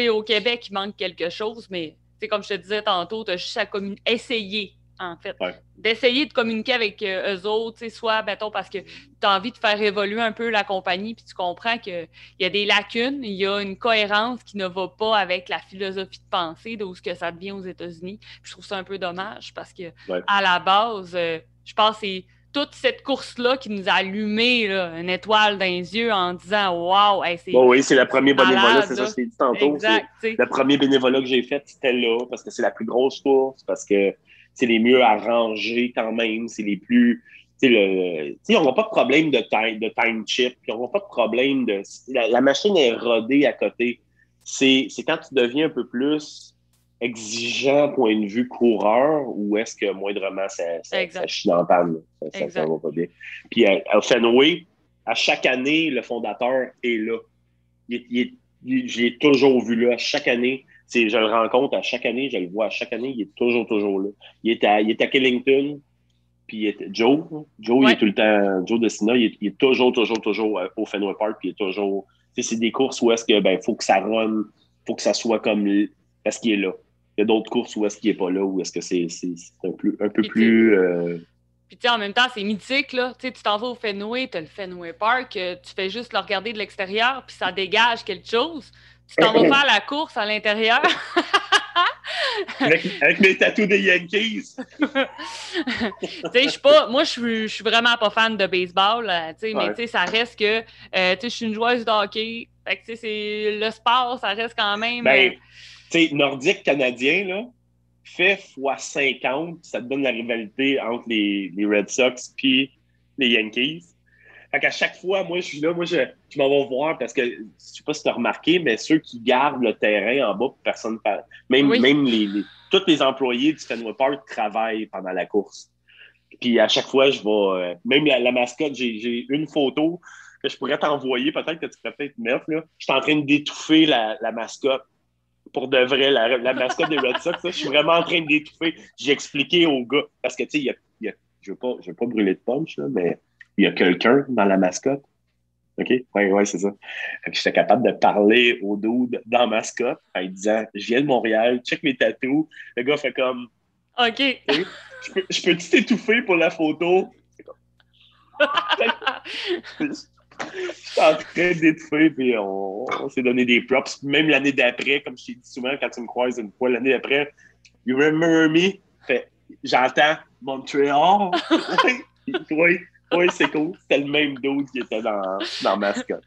au Québec, il manque quelque chose, mais comme je te disais tantôt, tu as juste à essayer, en fait. Ouais. D'essayer de communiquer avec eux autres, soit, mettons, parce que tu as envie de faire évoluer un peu la compagnie, puis tu comprends qu'il y a des lacunes, il y a une cohérence qui ne va pas avec la philosophie de pensée de où ce que ça devient aux États-Unis. Puis je trouve ça un peu dommage parce que à la base, je pense que c'est toute cette course-là qui nous a allumé là, une étoile dans les yeux en disant « Wow! Hey, » oui, c'est le premier bénévolat, c'est ça, je t'ai dit tantôt. Exact, le premier bénévolat que j'ai fait, c'était là, parce que c'est la plus grosse course, parce que c'est les mieux arrangés quand même, c'est les plus... ils n'auront pas de problème de time chip, ils n'auront pas de problème de... La machine est rodée à côté. C'est quand tu deviens un peu plus exigeant point de vue coureur, ou est-ce que moindrement ça chie dans la panne, ça va pas bien. Puis à Fenway, à chaque année, le fondateur est là. Je l'ai toujours vu là, à chaque année. Je le rencontre à chaque année, je le vois à chaque année, il est toujours là. Il est à Killington. Puis Joe, il est tout le temps, Joe Decina, il est toujours au Fenway Park, puis il est toujours, tu sais, c'est des courses où est-ce que, ben, faut que ça run, faut que ça soit comme, parce qu'il est là. Il y a d'autres courses où est-ce qu'il est pas là, où est-ce que c'est un peu plus... Puis, tu sais, en même temps, c'est mythique, là. Tu sais, tu t'en vas au Fenway, t'as le Fenway Park, tu fais juste le regarder de l'extérieur, puis ça dégage quelque chose. Tu t'en vas faire la course à l'intérieur. avec mes tatous des Yankees. Tu sais, moi, je suis vraiment pas fan de baseball, tu sais, mais tu sais, ça reste que, tu sais, je suis une joueuse de hockey. Fait que, tu sais, c'est le sport, ça reste quand même. Ben, tu sais, nordique canadien, là, fait fois 50, ça te donne la rivalité entre les Red Sox puis les Yankees. Fait qu'à chaque fois, moi, je suis là, je m'en vais voir parce que, je sais pas si tu as remarqué, mais ceux qui gardent le terrain en bas, personne parle. Même tous les employés du Fenway Park travaillent pendant la course. Puis à chaque fois, je vais, même la mascotte, j'ai une photo que je pourrais t'envoyer, peut-être que tu pourrais peut-être mettre, là. Je suis en train d'étouffer la mascotte. Pour de vrai, la mascotte des Red Sox, là, je suis vraiment en train d'étouffer. J'ai expliqué au gars, parce que, tu sais, je veux pas brûler de punch, là, mais il y a quelqu'un dans la mascotte. OK? Oui, c'est ça. J'étais capable de parler au dude dans la mascotte en disant, je viens de Montréal, check mes tatous. Le gars fait comme, OK. Je peux-tu t'étouffer pour la photo? J'étais en train d'étouffer, puis on s'est donné des props. Même l'année d'après, comme je t'ai dit souvent, quand tu me croises une fois, l'année d'après, you remember me? Fait, j'entends Montréal. Oui, c'est cool. C'était le même dude qui était dans Mascotte.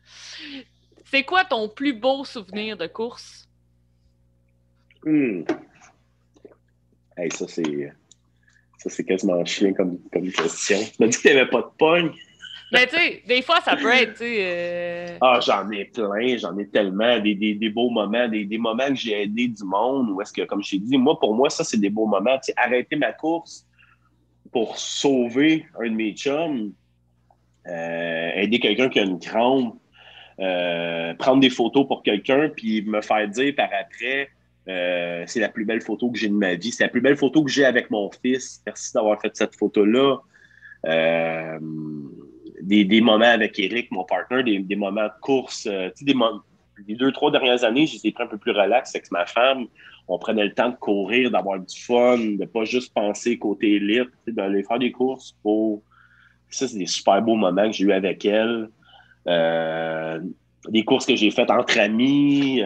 C'est quoi ton plus beau souvenir de course? Hey, ça, c'est quasiment chien comme question. Tu m'as dit que t'avais pas de pogne. Ben, tu sais, des fois, ça peut être, tu sais... Ah, j'en ai plein, j'en ai tellement, des beaux moments, des moments que j'ai aidé du monde, ou est-ce que, comme je t'ai dit, pour moi, ça, c'est des beaux moments. Tu sais, arrêter ma course pour sauver un de mes chums, aider quelqu'un qui a une crampe, prendre des photos pour quelqu'un, puis me faire dire par après, c'est la plus belle photo que j'ai de ma vie. C'est la plus belle photo que j'ai avec mon fils. Merci d'avoir fait cette photo-là. Des moments avec Eric, mon partner, des moments de course. Les 2-3 dernières années, je les ai pris un peu plus relax avec ma femme. On prenait le temps de courir, d'avoir du fun, de pas juste penser côté élite, d'aller faire des courses. Ça, c'est des super beaux moments que j'ai eu avec elle. Des courses que j'ai faites entre amis.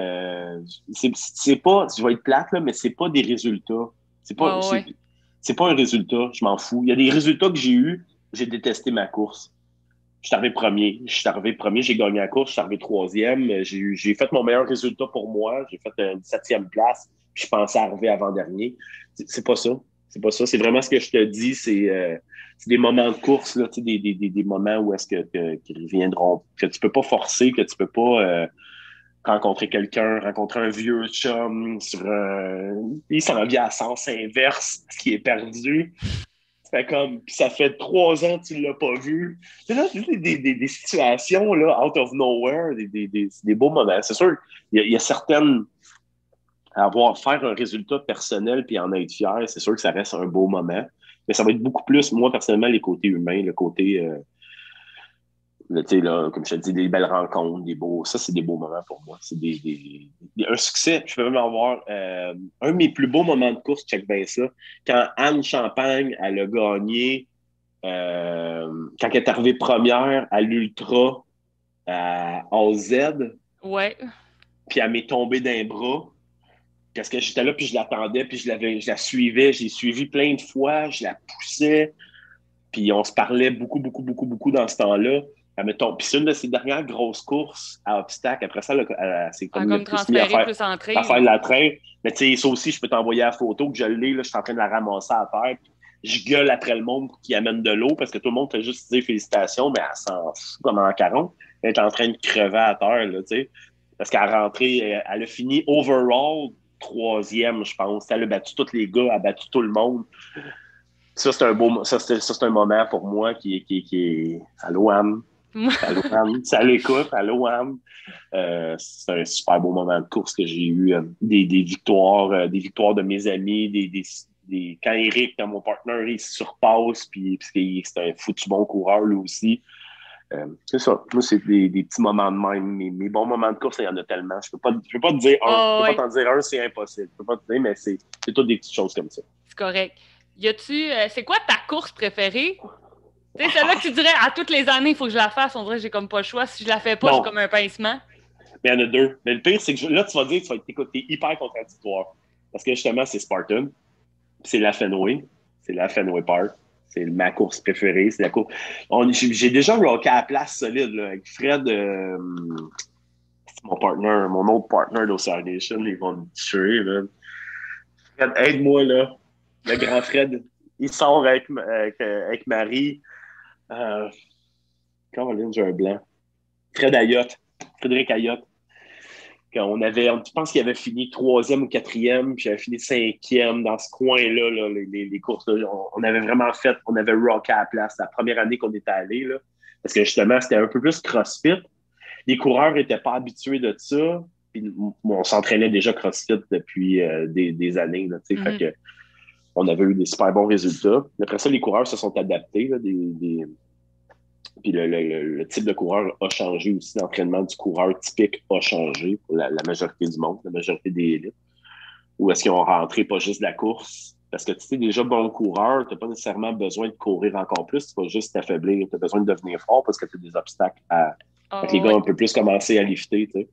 C'est pas, je vais être plate, là, mais c'est pas des résultats. C'est pas un résultat, je m'en fous. Il y a des résultats que j'ai eus, j'ai détesté ma course. Je suis arrivé premier, j'ai gagné la course, je suis arrivé troisième. J'ai fait mon meilleur résultat pour moi. J'ai fait une 7e place, puis je pensais arriver avant-dernier. C'est pas ça. C'est pas ça. C'est vraiment ce que je te dis, c'est des moments de course, là, des moments où est-ce qu'ils reviendront, que tu peux pas forcer, que tu peux pas rencontrer quelqu'un, rencontrer un vieux chum il s'en vient à sens inverse, ce qui est perdu. Puis ça fait 3 ans que tu l'as pas vu. C'est là, des situations là, out of nowhere, des beaux moments. C'est sûr, il y a certaines faire un résultat personnel puis en être fier, c'est sûr que ça reste un beau moment. Mais ça va être beaucoup plus, moi, personnellement, les côtés humains, le côté, comme je te dis, des belles rencontres, ça, c'est des beaux moments pour moi. C'est un succès. Je peux même avoir un de mes plus beaux moments de course, check bien ça, quand Anne Champagne, elle a gagné, quand elle est arrivée première à l'Ultra, à AZ. Ouais. Puis elle m'est tombée d'un bras. Parce que j'étais là, puis je l'attendais, puis je la suivais. J'ai suivi plein de fois, je la poussais. Puis on se parlait beaucoup, beaucoup, beaucoup, beaucoup dans ce temps-là. Puis c'est une de ses dernières grosses courses à obstacles. Après ça, elle s'est comme plus mis à faire de la train. Mais tu sais, ça aussi, je peux t'envoyer la photo que je l'ai. Là, je suis en train de la ramasser à terre. Puis je gueule après le monde qui amène de l'eau parce que tout le monde fait juste dire félicitations, mais elle s'en fout comme en 40. Elle est en train de crever à terre, là, tu sais. Parce qu'elle a rentré, elle a fini overall 3e, je pense. Elle a battu tous les gars, elle a battu tout le monde. Ça, c'est un moment pour moi qui est. Allô, Anne. Allô, Anne. Ça l'écoute. Allô, Anne. C'est un super beau moment de course que j'ai eu. Des victoires de mes amis, quand Eric, quand mon partenaire, il se surpasse, puis c'est un foutu bon coureur, lui aussi. C'est ça. Moi, c'est des petits moments de même. Mes bons moments de course, il y en a tellement. Je peux pas te dire un. Je peux pas t'en dire un, c'est impossible. Je peux pas te dire, mais c'est toutes des petites choses comme ça. C'est correct. C'est quoi ta course préférée? Tu sais, celle-là que tu dirais, à toutes les années, il faut que je la fasse. On dirait que j'ai comme pas le choix. Si je la fais pas, j'ai comme un pincement. Mais il y en a deux. Mais le pire, c'est que là, tu vas dire, t'es hyper contradictoire. Parce que justement, c'est Spartan. C'est la Fenway. C'est la Fenway Park. C'est ma course préférée. C'est la course. J'ai déjà rocké à la place solide là, avec Fred. C'est mon autre partner d'Océan Nation. Ils vont me tuer. Là. Fred, aide-moi là. Le grand Fred, il sort avec Marie. Caroline, j'ai un blanc. Frédéric Ayotte. Je pense qu'il avait fini 3e ou 4e, puis j'avais fini 5e dans ce coin-là, là, les courses. Là, on avait rocké à la place la première année qu'on était allé, là, parce que justement, c'était un peu plus CrossFit. Les coureurs n'étaient pas habitués de ça, puis on s'entraînait déjà CrossFit depuis des années. Là, fait que, on avait eu des super bons résultats. Après ça, les coureurs se sont adaptés. Là, puis le type de coureur a changé aussi. L'entraînement du coureur typique a changé pour la majorité du monde, la majorité des élites. Ou est-ce qu'ils ont rentré pas juste de la course? Parce que tu sais, déjà bon coureur, tu n'as pas nécessairement besoin de courir encore plus, tu vas juste t'affaiblir. Tu as besoin de devenir fort parce que tu as des obstacles fait que les gars ont un peu plus commencé à lifter. Tu sais.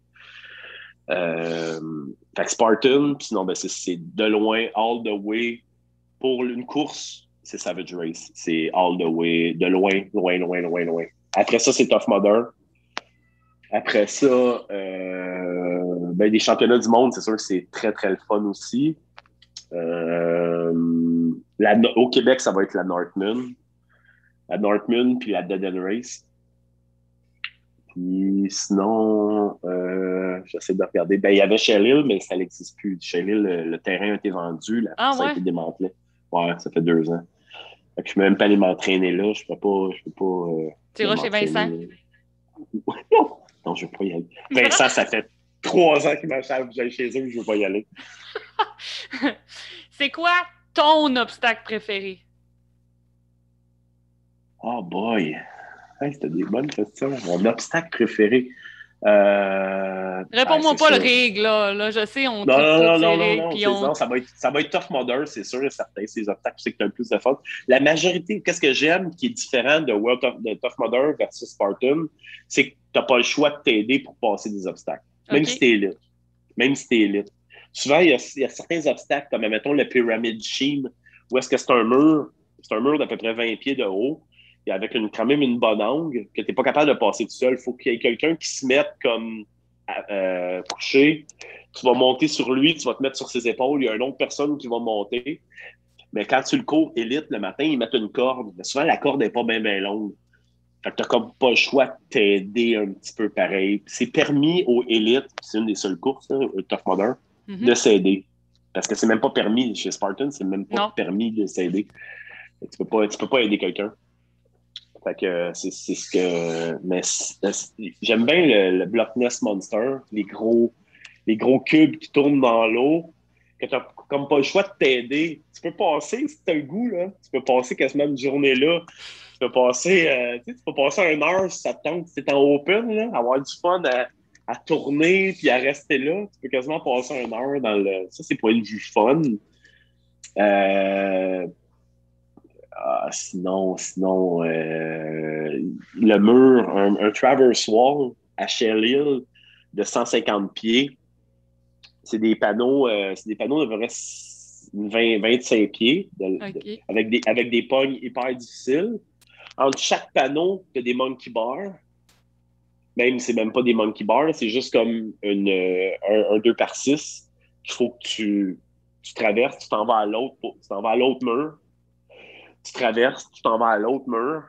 Fait que Spartan, puis sinon, c'est de loin, all the way. Pour une course, c'est Savage Race. C'est all the way, de loin, loin, loin, loin, loin. Après ça, c'est Tough Mudder. Après ça, des championnats du monde, c'est sûr que c'est très, très le fun aussi. Au Québec, ça va être la Northman. La Northman, puis la Dead End Race. Puis sinon, j'essaie de regarder. Il y avait Shell, mais ça n'existe plus. Shell, le terrain a été vendu. Ça a été démantelé. Ouais, ça fait 2 ans. Fait que je ne peux même pas aller m'entraîner là. Je peux pas. Tu iras chez Vincent? Non, je ne veux pas y aller. Vincent, ça fait 3 ans qu'il m'achète que j'aille chez eux, je ne veux pas y aller. C'est quoi ton obstacle préféré? Oh boy! Hey, c'était des bonnes questions. Mon obstacle préféré. Réponds-moi pas le règle, là. Je sais, on trouve toutes ces règles. Non, ça va être Tough Mudder, c'est sûr et certain. Ces obstacles, c'est que tu as le plus de fun. La majorité, qu'est-ce que j'aime qui est différent de Tough Mudder versus Spartan, c'est que tu n'as pas le choix de t'aider pour passer des obstacles. Même si tu es élite. Souvent, il y a certains obstacles, comme, mettons, le Pyramid Scheme, où est-ce que c'est un mur d'à peu près 20 pieds de haut, et avec quand même une bonne angle, que tu n'es pas capable de passer tout seul. Il faut qu'il y ait quelqu'un qui se mette comme couché. Tu vas monter sur lui, tu vas te mettre sur ses épaules. Il y a une autre personne qui va monter. Mais quand tu le cours élite le matin, ils mettent une corde. Mais souvent, la corde n'est pas bien, bien longue. Fait que tu n'as comme pas le choix de t'aider un petit peu pareil. C'est permis aux élites, c'est une des seules courses, là, Tough Mudder, de s'aider. Parce que c'est même pas permis chez Spartan, c'est même pas permis de s'aider. Tu peux pas aider quelqu'un. Fait que c'est ce que. Mais j'aime bien le Block Ness Monster, les gros cubes qui tournent dans l'eau, que tu n'as comme pas le choix de t'aider. Tu peux passer, si tu as le goût, là, tu peux passer quasiment une journée là. Tu peux passer 1 heure si ça te tente, si c'est en open, là, avoir du fun à tourner puis à rester là. Tu peux quasiment passer 1 heure dans le. Ça, c'est pour une vue fun. Sinon, le mur, un Traverse Wall à Shell Hill de 150 pieds. C'est des panneaux de vrai 25 pieds avec des pognes hyper difficiles. Entre chaque panneau, il y a des monkey bars. C'est même pas des monkey bars, c'est juste comme un 2x6 qu'il faut que tu traverses, tu t'en vas à l'autre mur. Tu traverses, tu t'en vas à l'autre mur.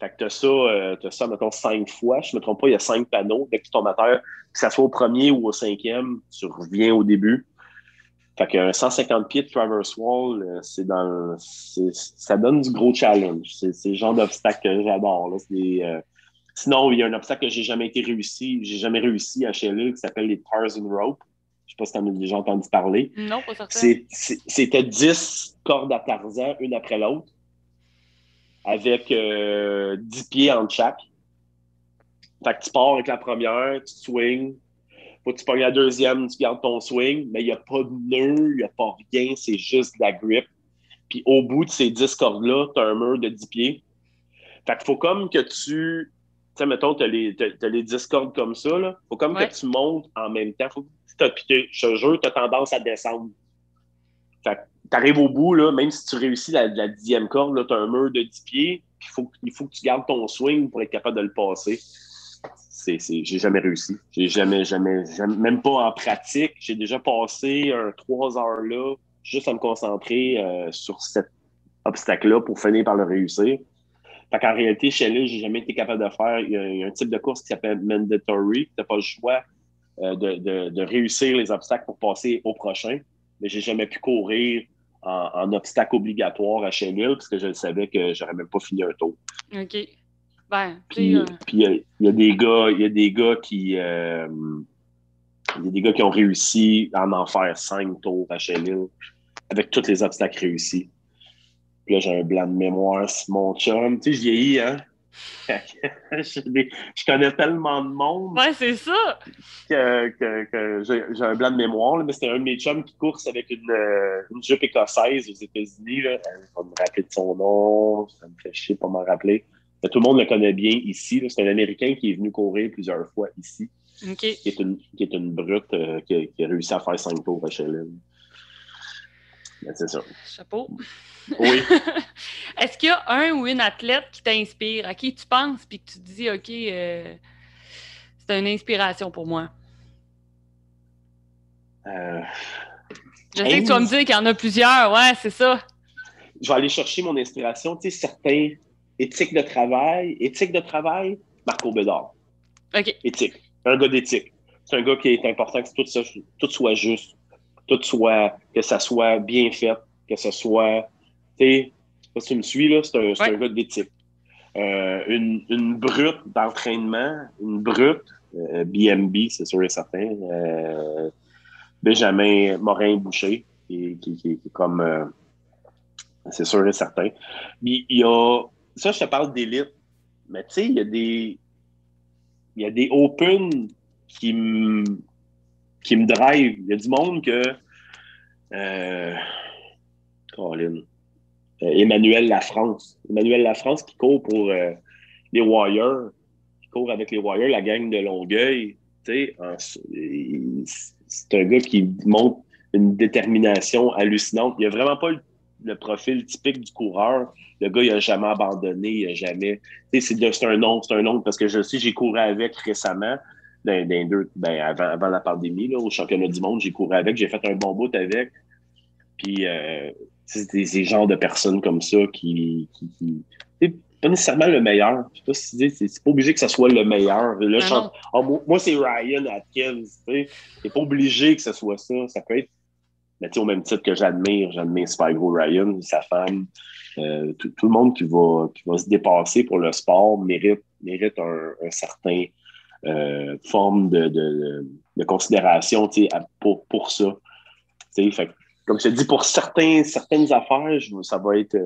Fait que t'as ça, mettons, 5 fois. Je ne me trompe pas, il y a 5 panneaux. Dès que tu tombes à terre, que ça soit au premier ou au 5e, tu reviens au début. Fait qu'un 150 pieds de Traverse Wall, ça donne du gros challenge. C'est le genre d'obstacle que j'adore. Là. Sinon, il y a un obstacle que j'ai jamais réussi à Shell Hill qui s'appelle les Tarzan Rope. sais pas si tu en as déjà entendu parler. Non, pas certain. C'était 10 cordes à Tarzan, une après l'autre, avec 10 pieds entre chaque. Fait que tu pars avec la première, tu swings. Faut que tu pognes la deuxième, tu gardes ton swing, mais il n'y a pas de nœud, il n'y a pas rien, c'est juste de la grip. Puis au bout de ces 10 cordes-là, tu as un mur de 10 pieds. Fait qu'il faut comme que tu sais, mettons, t'as les 10 cordes comme ça, là. Faut comme que tu montes en même temps. Puis je te jure, t'as tendance à descendre. Fait que t'arrives au bout, là, même si tu réussis la 10e corde, là, t'as un mur de 10 pieds, puis il faut que tu gardes ton swing pour être capable de le passer. J'ai jamais réussi. J'ai jamais, même pas en pratique. J'ai déjà passé 3 heures là, juste à me concentrer sur cet obstacle-là pour finir par le réussir. Fait qu'en réalité, chez lui, j'ai jamais été capable de faire. Il y a un type de course qui s'appelle mandatory. Tu n'as pas le choix de réussir les obstacles pour passer au prochain. Mais j'ai jamais pu courir en obstacle obligatoire à Shellhill parce que je savais que j'aurais même pas fini un tour. OK. Ben, puis il y a des gars qui ont réussi à en faire 5 tours à Shellhill avec tous les obstacles réussis. Puis là, j'ai un blanc de mémoire, c'est mon chum. Tu sais, je vieillis, hein? Je connais tellement de monde. Ouais, c'est ça! Que j'ai un blanc de mémoire. Là, mais c'était un de mes chums qui course avec une jupe écossaise aux États-Unis. Là. Je vais me rappeler de son nom. Ça me fait chier pas m'en rappeler. Mais tout le monde le connaît bien ici. Là. C'est un Américain qui est venu courir plusieurs fois ici. Okay. Qui est une brute qui a réussi à faire 5 tours à Shellhill. C'est ça. Chapeau. Oui. Est-ce qu'il y a un ou une athlète qui t'inspire, à qui tu penses, puis que tu te dis, OK, c'est une inspiration pour moi? Je sais que tu vas me dire qu'il y en a plusieurs, ouais, c'est ça. Je vais aller chercher mon inspiration, tu sais, certains éthique de travail, Marco Bédard. OK. Éthique. Un gars d'éthique. C'est un gars qui est important que tout soit juste, que ça soit bien fait, que ce soit, tu sais, si tu me suis, là, c'est un gars d'éthique. Une brute d'entraînement, une brute, BMB, c'est sûr et certain, Benjamin Morin-Boucher, qui est comme, c'est sûr et certain. Il y a, ça, je te parle d'élite, mais tu sais, il y a des open qui me drive. Il y a du monde que Colin. Emmanuel Lafrance qui court pour les Warriors, qui court avec les Warriors, la gang de Longueuil. Tu sais, c'est un gars qui montre une détermination hallucinante. Il a vraiment pas le profil typique du coureur. Le gars, il a jamais abandonné, il a jamais. Tu sais, c'est un nom parce que je sais, j'ai couru avec récemment. Avant la pandémie, là, au championnat du monde, j'ai couru avec, j'ai fait un bon bout avec. Puis c'est des genres de personnes comme ça qui c'est pas nécessairement le meilleur. Je sais pas si c'est pas obligé que ça soit le meilleur. Là, moi, c'est Ryan Atkins. C'est pas obligé que ce soit ça. Ça peut être. Mais au même titre que j'admire Super Gros Ryan, sa femme, tout le monde qui va se dépasser pour le sport mérite un certain forme de considération pour ça. Fait, comme je te dis, pour certaines affaires, ça va être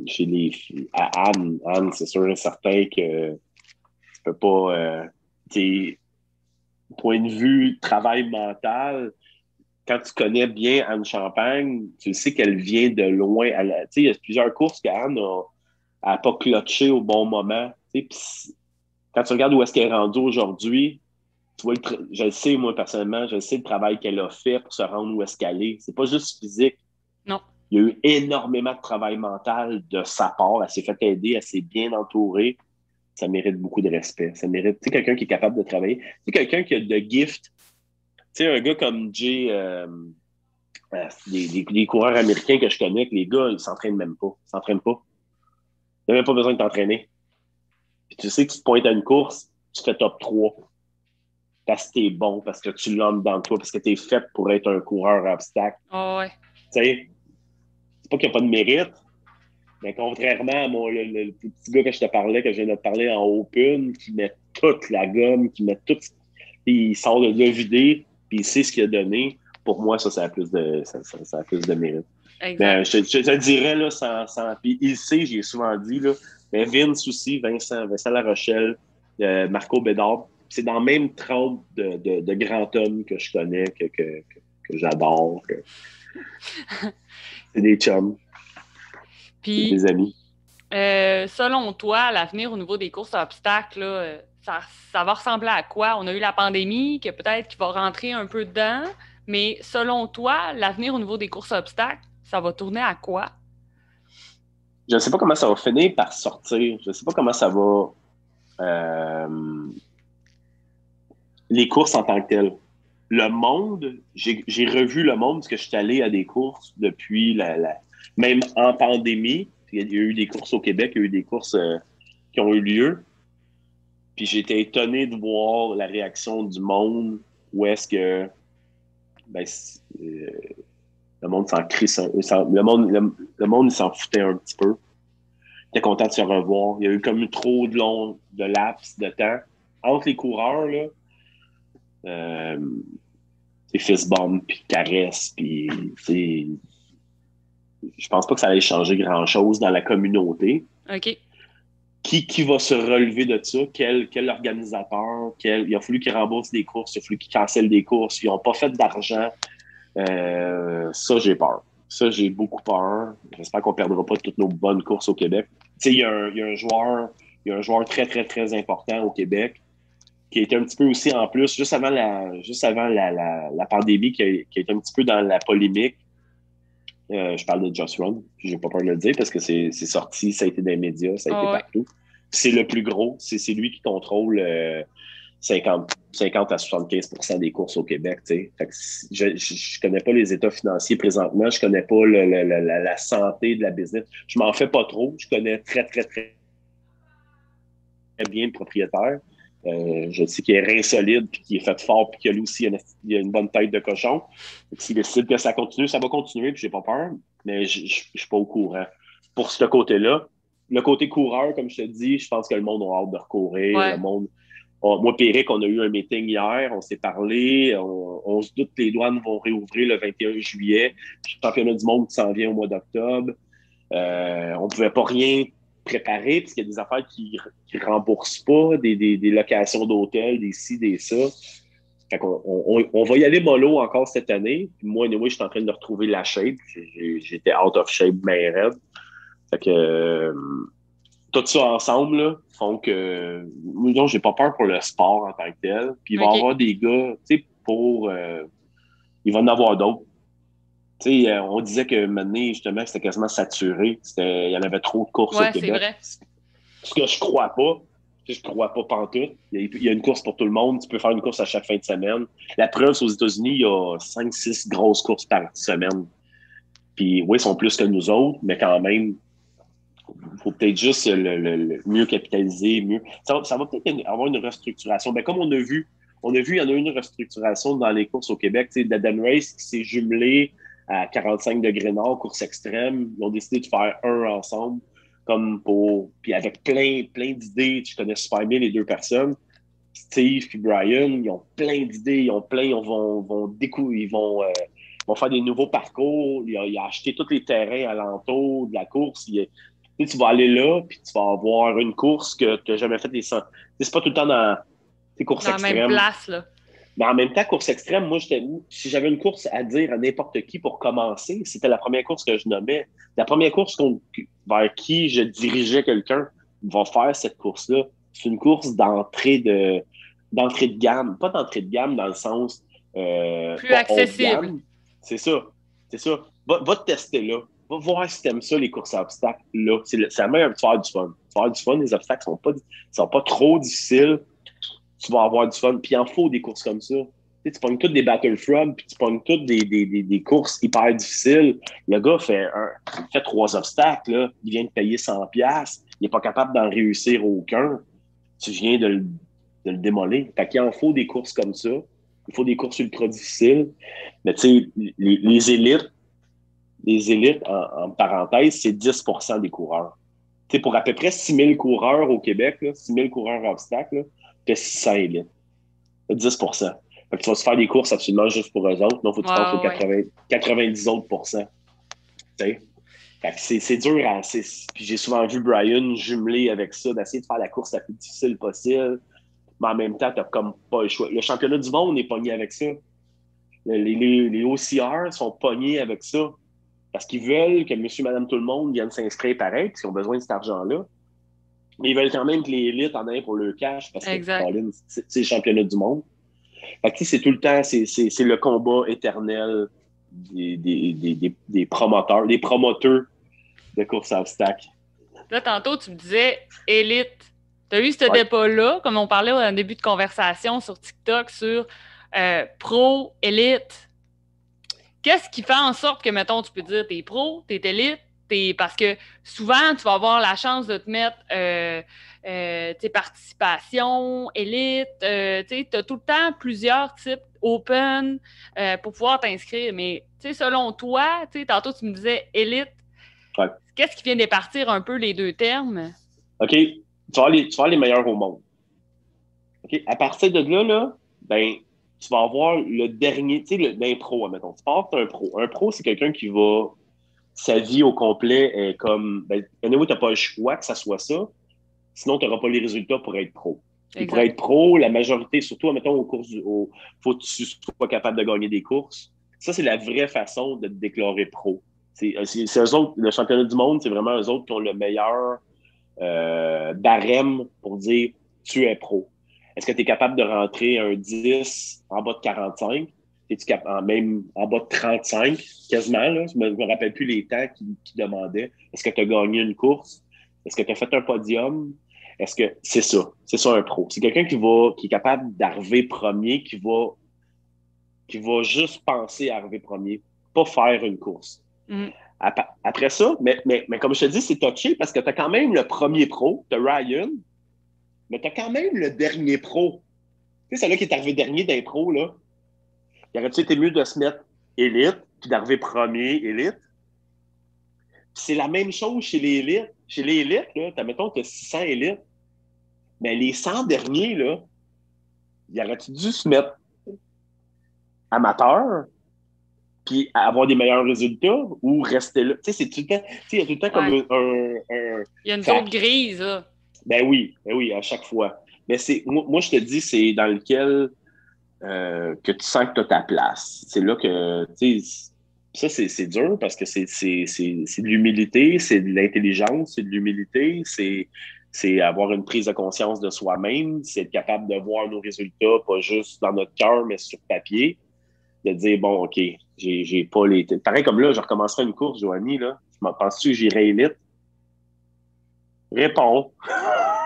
chez les filles. À Anne, c'est sûr et certain que tu peux pas point de vue travail mental, quand tu connais bien Anne Champagne, tu sais qu'elle vient de loin. Il y a plusieurs courses qu'Anne n'a pas clutché au bon moment. Quand tu regardes où est-ce qu'elle est rendue aujourd'hui, tu vois, je le sais, moi, personnellement, je sais le travail qu'elle a fait pour se rendre où est-ce qu'elle est. C'est pas juste physique. Non. Il y a eu énormément de travail mental de sa part. Elle s'est fait aider, elle s'est bien entourée. Ça mérite beaucoup de respect. Ça mérite, tu sais, quelqu'un qui est capable de travailler. Tu sais, quelqu'un qui a de gift. Tu sais, un gars comme Jay, les coureurs américains que je connais, que les gars, ils s'entraînent même pas. Ils s'entraînent pas. Il n'y a même pas besoin de t'entraîner. Puis tu sais que tu te pointes à une course, tu fais top 3. Parce que t'es bon, parce que tu l'as dans toi, parce que t'es fait pour être un coureur obstacle. Oh ouais. Tu sais, c'est pas qu'il n'y a pas de mérite, mais contrairement à le petit gars que je te parlais, que je viens de te parler en open, qui met toute la gomme, qui met tout puis il sort de là vidé, puis il sait ce qu'il a donné. Pour moi, ça a plus de mérite. Mais je te dirais, là, puis il sait, j'ai souvent dit, là, mais Vince aussi, Vincent Larochelle, Marco Bédard, c'est dans le même trempe de grands hommes que je connais, que j'adore. C'est des chums. Puis, c'est des amis. Selon toi, l'avenir au niveau des courses à obstacles, là, ça va ressembler à quoi? On a eu la pandémie, que peut-être qu'il va rentrer un peu dedans, mais selon toi, l'avenir au niveau des courses à obstacles, ça va tourner à quoi? Je ne sais pas comment ça va finir par sortir. Je ne sais pas comment ça va... les courses en tant que telles. Le monde, j'ai revu le monde parce que je suis allé à des courses depuis même en pandémie. Il y a eu des courses au Québec, il y a eu des courses qui ont eu lieu. Puis j'ai été étonné de voir la réaction du monde où est-ce que le monde s'en crie. Le monde il s'en foutait un petit peu. Il était content de se revoir. Il y a eu comme trop de laps de temps entre les coureurs, là. Fist bump, puis caresses, puis je pense pas que ça allait changer grand-chose dans la communauté. OK. Qui va se relever de ça? Quel organisateur? Il a fallu qu'ils remboursent des courses, il a fallu qu'ils cancellent des courses, ils n'ont pas fait d'argent. Ça, j'ai peur. Ça, j'ai beaucoup peur. J'espère qu'on ne perdra pas toutes nos bonnes courses au Québec. Tu sais, il y a un joueur très, très, très important au Québec qui a été un petit peu aussi en plus, juste avant la pandémie, qui a été un petit peu dans la polémique. Je parle de Just Run, puis j'ai pas peur de le dire parce que c'est sorti, ça a été dans les médias, ça a été partout. C'est le plus gros, c'est lui qui contrôle 50 à 75% des courses au Québec. Fait que je connais pas les états financiers présentement, je connais pas la santé de la business. Je m'en fais pas trop, je connais très, très, très bien le propriétaire. Je sais qu'il est rein solide, puis qu'il est fait fort, puis qu'il a aussi il a une bonne tête de cochon. S'il décide que ça continue, ça va continuer, puis j'ai pas peur, mais je suis pas au courant. Pour ce côté-là, le côté coureur, comme je te dis, je pense que le monde a hâte de recourir. Ouais. Le monde... moi et Eric, on a eu un meeting hier, on s'est parlé, on se doute que les douanes vont réouvrir le 21 juillet. Le championnat du monde qui s'en vient au mois d'octobre. On pouvait pas rien préparer, parce qu'il y a des affaires qui remboursent pas, des locations d'hôtels, des ci, des ça. Fait qu'on on va y aller mollo encore cette année. Puis moi, anyway, je suis en train de retrouver la shape. J'étais out of shape, bien raide. Fait que tout ça ensemble là, font que moi, j'ai pas peur pour le sport en tant que tel. Puis il va y avoir des gars, tu sais, il va en avoir d'autres. Tu sais, on disait que maintenant, justement, c'était quasiment saturé. Il y en avait trop de courses au Québec. C'est vrai. Ce que je crois pas. Je crois pas pantoute. Il y a une course pour tout le monde. Tu peux faire une course à chaque fin de semaine. La preuve, aux États-Unis, il y a 5-6 grosses courses par semaine. Puis oui, ils sont plus que nous autres, mais quand même, il faut peut-être juste le mieux capitaliser, mieux. Ça va peut-être avoir une restructuration. Ben, comme on a vu, il y en a une restructuration dans les courses au Québec. Tu sais, Dead Race qui s'est jumelé à 45 degrés nord, course extrême. Ils ont décidé de faire un ensemble, puis avec plein d'idées. Tu connais super bien les deux personnes. Steve et Brian, ils ont plein d'idées, ils vont faire des nouveaux parcours. Il a acheté tous les terrains alentour de la course. Tu vas aller là, puis tu vas avoir une course que tu n'as jamais fait des 100. C'est pas tout le temps dans tes courses extrêmes. Dans la même place, là. Mais en même temps, course extrême, moi, si j'avais une course à dire à n'importe qui pour commencer, c'était la première course que je nommais. La première course vers qui je dirigeais quelqu'un va faire cette course-là. C'est une course d'entrée de gamme. Pas d'entrée de gamme dans le sens plus accessible. C'est ça. Va te tester là. Va voir si t'aimes ça, les courses à obstacles là. C'est la meilleure, tu vas avoir du fun. Tu vas avoir du fun, les obstacles sont pas trop difficiles. Tu vas avoir du fun. Puis il en faut des courses comme ça. Tu pognes toutes des Battlefront, puis tu pognes toutes des courses hyper difficiles. Le gars fait 3 obstacles, là. Il vient de payer 100$. Il n'est pas capable d'en réussir aucun. Tu viens de le démolir. Fait qu'il en faut des courses comme ça. Il faut des courses ultra difficiles. Mais tu sais, les élites, en parenthèse, c'est 10% des coureurs. Tu sais, pour à peu près 6 000 coureurs au Québec, 6 000 coureurs obstacles, tu as 600 élites. 10%. Fait que tu vas se faire des courses absolument juste pour eux autres. Non, il faut que tu passes aux 90 autres pourcents. Fait que c'est dur. Puis j'ai souvent vu Brian jumeler avec ça, d'essayer de faire la course la plus difficile possible. Mais en même temps, tu n'as comme pas le choix. Le championnat du monde est pogné avec ça. Les OCR sont pognés avec ça. Parce qu'ils veulent que monsieur, madame, tout le monde vienne s'inscrire pareil, parce qu'ils ont besoin de cet argent-là. Mais ils veulent quand même que les élites en aient pour le cash, parce que Colin, c'est le championnat du monde. Fait que c'est tout le temps, c'est le combat éternel des promoteurs, des promoteurs de course à obstacles. Là, tantôt, tu me disais élite. Tu as eu ce débat-là, comme on parlait au début de conversation sur TikTok, sur pro, élite. Qu'est-ce qui fait en sorte que, mettons, tu peux dire t'es pro, t'es élite, parce que souvent, tu vas avoir la chance de te mettre tes participations, élite, tu as tout le temps plusieurs types open pour pouvoir t'inscrire. Mais selon toi, tantôt tu me disais élite, qu'est-ce qui vient départir un peu les deux termes? OK, tu vas avoir les meilleurs au monde. OK, à partir de là, ben, tu vas avoir le dernier, tu sais, l'impro, admettons. Tu pars un pro. Un pro, c'est quelqu'un qui va, sa vie au complet est comme, ben, anyway, tu n'as pas le choix que ça soit ça. Sinon, tu n'auras pas les résultats pour être pro. Et pour être pro, la majorité, surtout, admettons, faut que tu sois capable de gagner des courses. Ça, c'est la vraie façon de te déclarer pro. C'est eux autres, le championnat du monde, c'est vraiment eux autres qui ont le meilleur barème pour dire tu es pro. Est-ce que tu es capable de rentrer un 10 en bas de 45? Es-tu même en bas de 35, quasiment? Là? Je me rappelle plus les temps qu'ils demandaient. Est-ce que tu as gagné une course? Est-ce que tu as fait un podium? Est-ce que c'est ça? C'est ça un pro. C'est quelqu'un qui est capable d'arriver premier, qui va juste penser à arriver premier, pas faire une course. Mm. Après ça, mais comme je te dis, c'est touché parce que tu as quand même le premier pro, tu as Ryan, mais tu as quand même le dernier pro. Tu sais, celui qui est arrivé dernier d'un pro, là. Il aurait-tu été mieux de se mettre élite, puis d'arriver premier élite? Puis c'est la même chose chez les élites. Chez les élites, là, mettons que tu as 600 élites, mais les 100 derniers, là, il aurait-tu dû se mettre amateur, puis avoir des meilleurs résultats, ou rester là? Tu sais, c'est tout le temps, il y a tout le temps comme un il y a une zone grise, là. Ben oui, à chaque fois. Mais moi, je te dis, c'est dans lequel que tu sens que tu as ta place. C'est là que, tu sais, ça, c'est dur parce que c'est de l'humilité, c'est de l'intelligence, c'est de l'humilité, c'est avoir une prise de conscience de soi-même, c'est être capable de voir nos résultats, pas juste dans notre cœur, mais sur papier, de dire, bon, OK, j'ai pas les... Pareil comme là, je recommencerai une course, Joanie, là. Penses-tu que j'irai élite? Réponds.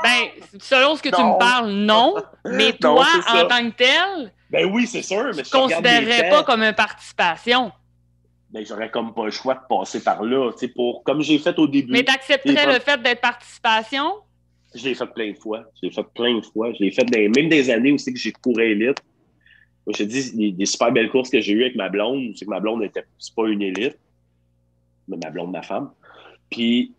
Ben, selon ce que tu me parles, non. Mais toi, en tant que tel, ben oui, c'est sûr, mais je ne considérerais pas comme une participation. Ben, j'aurais comme pas le choix de passer par là, tu sais, comme j'ai fait au début. Mais tu accepterais le fait d'être participation? Je l'ai fait plein de fois. Je l'ai fait même des années aussi que j'ai couru élite. Moi, je te dis, des super belles courses que j'ai eues avec ma blonde, c'est que ma blonde c'est pas une élite, mais ma blonde, ma femme. Puis,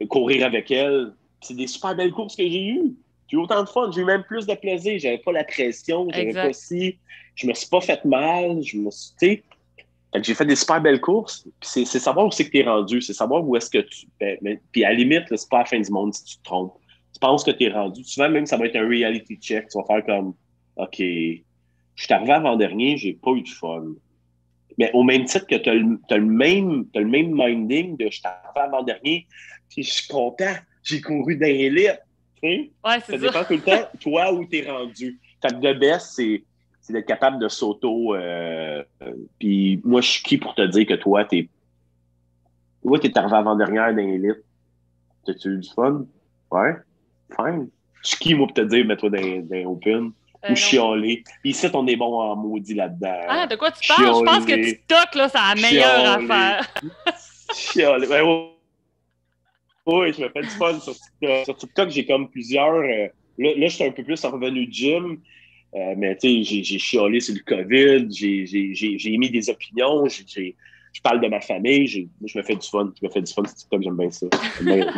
courir avec elle, c'est des super belles courses que j'ai eues. J'ai eu autant de fun, j'ai eu même plus de plaisir. J'avais pas la pression, j'avais pas si. Je me suis pas fait mal, je me suis, tu sais. Fait que j'ai fait des super belles courses. Puis c'est savoir où c'est que tu es rendu, c'est savoir où est-ce que tu. Puis à la limite, là, c'est pas la fin du monde si tu te trompes. Tu penses que tu es rendu. Souvent, même, ça va être un reality check. Tu vas faire comme OK, je suis arrivé avant-dernier, j'ai pas eu de fun. Mais au même titre que tu as le même minding de je suis arrivé avant-dernier, puis je suis content, j'ai couru dans l'élite. Ouais, c'est ça. Ça dépend tout le temps, toi, où tu es rendu. Fait que le best, c'est d'être capable de s'auto. Puis moi, je suis qui pour te dire que toi, t'es arrivé avant-dernière dans l'élite. T'as-tu eu du fun? Ouais? Fine. Je suis qui, moi, pour te dire, mets-toi dans Open? Ou chialer. Ici, on est bon en maudit là-dedans. Ah, de quoi tu parles? Je pense que TikTok, là, c'est la meilleure affaire. Chialer. Ben, oui, je me fais du fun sur TikTok. Sur TikTok, j'ai comme plusieurs... là, je suis un peu plus revenu gym. Mais tu sais, j'ai chialé sur le COVID, j'ai émis des opinions, je parle de ma famille, je me fais du fun. sur TikTok, j'aime bien ça.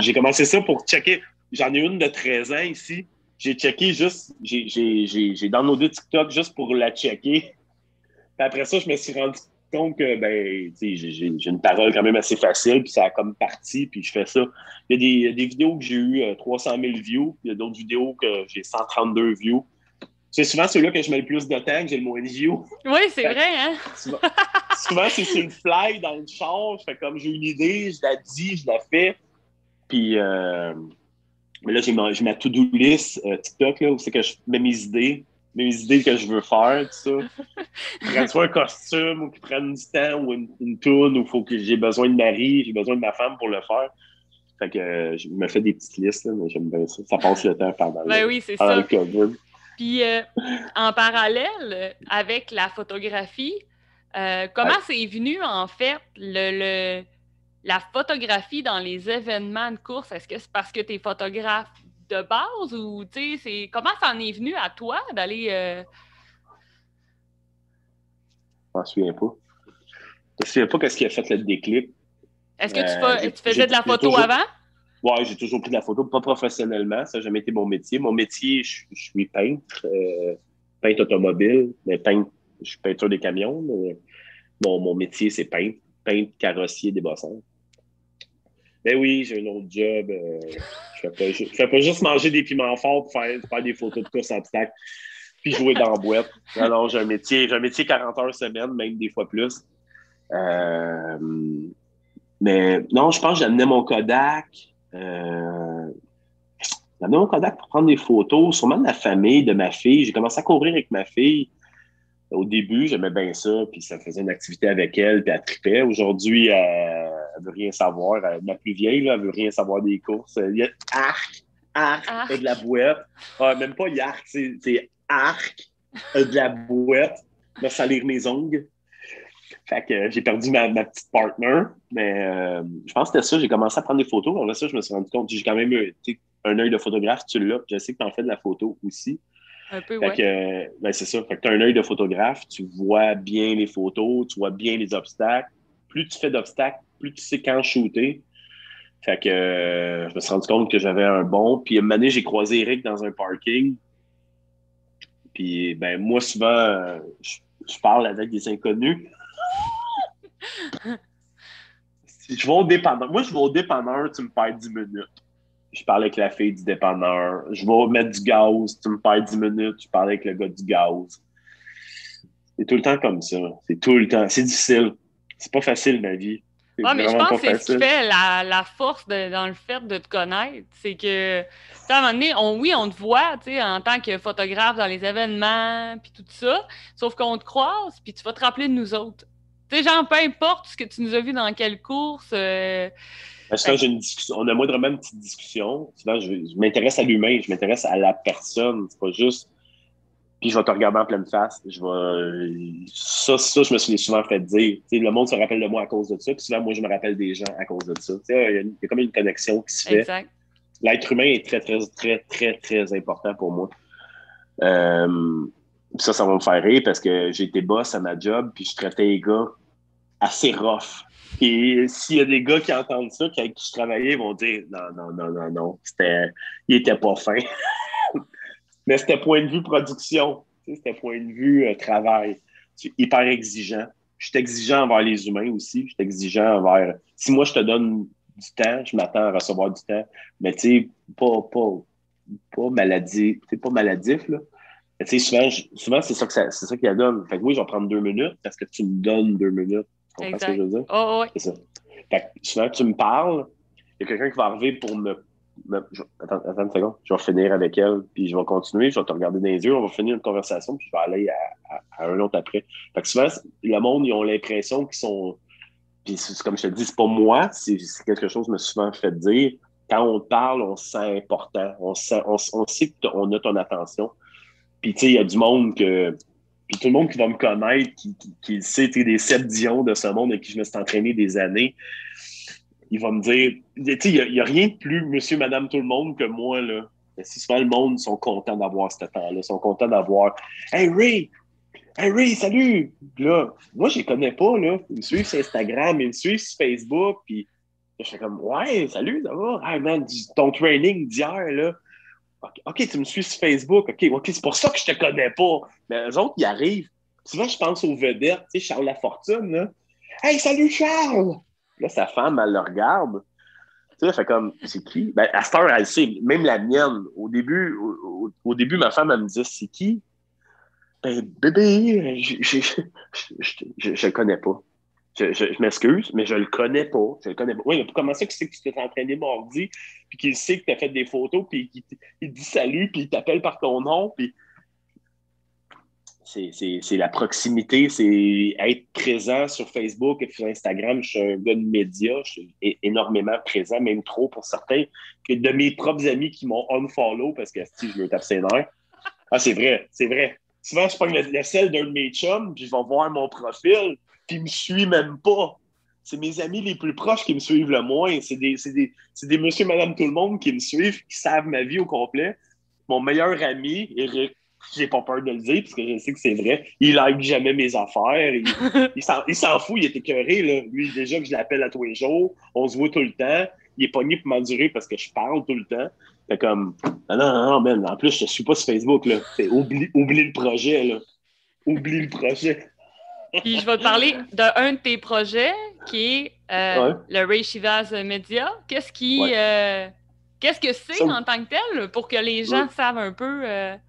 J'ai commencé ça pour checker. J'en ai une de 13 ans ici. j'ai checké juste, j'ai downloadé TikTok juste pour la checker. Puis après ça, je me suis rendu compte que, ben, tu sais, j'ai une parole quand même assez facile, puis ça a comme parti, puis je fais ça. Il y a des vidéos que j'ai eu 300 000 views, il y a d'autres vidéos que j'ai 132 views. C'est souvent ceux-là que je mets le plus de temps, que j'ai le moins de views. Oui, c'est vrai, hein? Souvent, c'est sur le fly, dans le char. Je fais comme j'ai une idée, je la dis, je la fais. Puis, mais là, j'ai ma to-do list TikTok, là, où c'est que je mets mes idées que je veux faire, tout ça. Qu'ils prennent soit un costume, ou qu'ils prennent du temps, ou une toune, ou faut que j'ai besoin de Marie, j'ai besoin de ma femme pour le faire. Fait que je me fais des petites listes, là, mais j'aime bien ça. Ça passe le temps pendant Oui, c'est pendant ça. le COVID. Puis, en parallèle, avec la photographie, comment c'est venu, en fait, la photographie dans les événements de course? Est-ce que c'est parce que tu es photographe de base ou, tu sais, comment ça en est venu à toi d'aller... Je m'en souviens pas. Je me souviens pas qu'est-ce qui a fait le déclic. Est-ce que tu faisais de la photo toujours... avant? Oui, j'ai toujours pris de la photo, pas professionnellement. Ça n'a jamais été mon métier. Mon métier, je suis peintre, peintre automobile, mais je suis peinture des camions. Mais mon métier, c'est peintre carrossier débosseur. Ben oui, j'ai un autre job. Je fais pas juste manger des piments forts pour faire des photos de course obstacle puis jouer dans la boîte. Alors, j'ai un métier 40 heures semaine, même des fois plus. Mais non, je pense que j'amenais mon Kodak. J'amenais mon Kodak pour prendre des photos, sûrement de la famille, de ma fille. J'ai commencé à courir avec ma fille. Au début, j'aimais bien ça, puis ça faisait une activité avec elle, puis elle tripait. Aujourd'hui, elle veut rien savoir. Ma plus vieille, là, elle veut rien savoir des courses. Il y a arc, de la boîte. Ah, même pas yark, c'est arc, de la boîte. Me salir mes ongles. Fait que j'ai perdu ma petite partner, mais je pense que c'était ça. J'ai commencé à prendre des photos. Après ça, je me suis rendu compte, j'ai quand même un œil de photographe, tu l'as. Je sais que tu en fais de la photo aussi. Un peu, fait que, ben c'est ça. Fait que tu as un œil de photographe, tu vois bien les photos, tu vois bien les obstacles. Plus tu fais d'obstacles, plus tu sais quand shooter. Fait que je me suis rendu compte que j'avais un bon. Puis une année, j'ai croisé Eric dans un parking. Puis ben moi, souvent, je parle avec des inconnus. Je vais au dépanneur. Moi, je vais au dépanneur, tu me perds 10 minutes. Je parle avec la fille du dépanneur. Je vais mettre du gaz, tu me perds 10 minutes. Je parle avec le gars du gaz. C'est tout le temps comme ça. C'est tout le temps. C'est difficile. C'est pas facile, ma vie. C'est mais je vraiment pense pas que c'est ce qui facile. fait la force dans le fait de te connaître. C'est que, à un moment donné, on te voit en tant que photographe dans les événements, puis tout ça, sauf qu'on te croise, puis tu vas te rappeler de nous autres. Tu sais, genre, peu importe ce que tu nous as vu dans quelle course. Souvent, j'ai une discussion. On a vraiment une petite discussion. Souvent, je m'intéresse à l'humain, je m'intéresse à la personne. C'est pas juste. Puis je vais te regarder en pleine face. Ça, je me suis souvent fait dire. T'sais, le monde se rappelle de moi à cause de ça. Puis souvent, moi, je me rappelle des gens à cause de ça. Il y a comme une connexion qui se fait. Exact. L'être humain est très, très, très, très, très important pour moi. Ça va me faire rire parce que j'ai été boss à ma job, puis je traitais les gars assez rough. Et s'il y a des gars qui entendent ça, avec qui je travaillais, ils vont dire non. Il était pas fin. Mais c'était point de vue production. C'était point de vue travail. C'est hyper exigeant. Je suis exigeant envers les humains aussi. Je suis exigeant envers. Si moi je te donne du temps, je m'attends à recevoir du temps. Mais tu sais, pas maladif. C'est pas maladif, là. Tu sais, souvent c'est ça qui la donne. Fait que oui, je vais prendre 2 minutes parce que tu me donnes 2 minutes. Tu comprends ce que je veux dire? Oh, oui. C'est ça. Fait que souvent, tu me parles, il y a quelqu'un qui va arriver pour Attends une seconde. Je vais finir avec elle, puis je vais continuer, je vais te regarder dans les yeux, on va finir une conversation, puis je vais aller à un autre après. Fait que souvent, le monde, ils ont l'impression qu'ils sont. Puis comme je te dis, c'est pas moi, c'est quelque chose que je me suis souvent fait dire. Quand on te parle, on se sent important. On sait qu'on a ton attention. Puis, tu sais, il y a du monde que. Puis tout le monde qui va me connaître, qui sait, tu sais, des 7 Dion de ce monde avec qui je me suis entraîné des années, il va me dire, tu sais, il n'y a rien de plus monsieur, madame, tout le monde que moi, là. Mais si souvent le monde sont contents d'avoir ce temps-là, sont contents d'avoir Hey Ray, salut! Puis là, moi, je les connais pas, là. Ils me suivent sur Instagram, ils me suivent sur Facebook, puis je fais comme Ouais, salut, ça va? Hey man, ton training d'hier, là. OK, tu me suis sur Facebook. OK, c'est pour ça que je te connais pas. Mais eux autres, ils arrivent. Souvent, je pense aux vedettes, tu sais, Charles Lafortune, là. Hey, salut Charles! Là, sa femme, elle le regarde. Tu sais, elle fait comme, c'est qui? Ben, à cette heure, elle sait, même la mienne. Au début, ma femme, elle me dit, c'est qui? Ben, bébé, je le connais pas. Je m'excuse, mais je le connais pas. Je le connais pas. Oui, mais comment ça que tu sais que tu t'es entraîné mardi, puis qu'il sait que tu as fait des photos, puis qu'il te dit salut, puis il t'appelle par ton nom, puis c'est la proximité, c'est être présent sur Facebook et sur Instagram. Je suis un gars de médias, je suis énormément présent, même trop pour certains, que de mes propres amis qui m'ont unfollow parce que si je me tape ses nerfs. Ah, c'est vrai, c'est vrai. Souvent, je prends le sel d'un de mes chums, puis je vais voir mon profil, puis il me suit même pas. C'est mes amis les plus proches qui me suivent le moins. C'est des monsieur, madame, tout le monde qui me suivent, qui savent ma vie au complet. Mon meilleur ami, Eric, j'ai pas peur de le dire, parce que je sais que c'est vrai, il like jamais mes affaires. Il s'en fout, il est écœuré. Là. Lui, déjà que je l'appelle à tous les jours, on se voit tout le temps. Il est pogné pour m'endurer parce que je parle tout le temps. Fait comme, non, man. En plus, je ne suis pas sur Facebook. Là. Oublie le projet. Là. Oublie le projet. Puis je vais te parler d'un de tes projets qui est Ouais. le Ray Chivas Media. Ouais. Qu'est-ce que c'est Ça, en tant que tel pour que les gens savent un peu?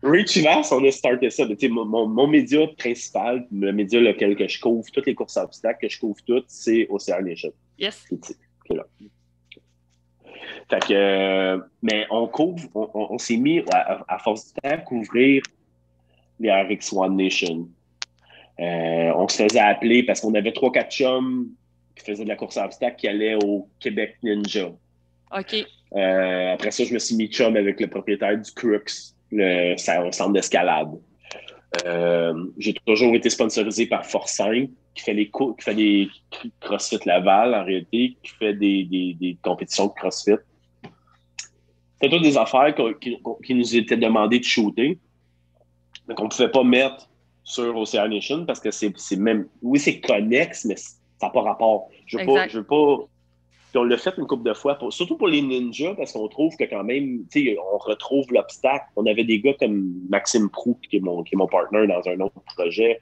Ray Chivas, on a starté ça. Mon média principal, le média lequel que je couvre, toutes les courses à obstacles que je couvre toutes, c'est Ocean Nation. Yes. C'est là. Fait que, mais on s'est mis à force du temps à couvrir les RX1 Nation. On se faisait appeler parce qu'on avait 3-4 chums qui faisaient de la course à obstacles qui allaient au Québec Ninja. OK. Après ça, je me suis mis chum avec le propriétaire du Crux, le centre d'escalade. J'ai toujours été sponsorisé par Force 5, qui fait des CrossFit Laval, en réalité, qui fait des compétitions de CrossFit. C'était toutes des affaires qui nous étaient demandées de shooter, mais qu'on ne pouvait pas mettre sur Ocean Nation parce que c'est même... Oui, c'est connexe, mais ça n'a pas rapport. Je veux pas... Puis on l'a fait une couple de fois, surtout pour les ninjas, parce qu'on trouve que quand même, tu sais, on retrouve l'obstacle. On avait des gars comme Maxime Proux, qui est mon partner dans un autre projet,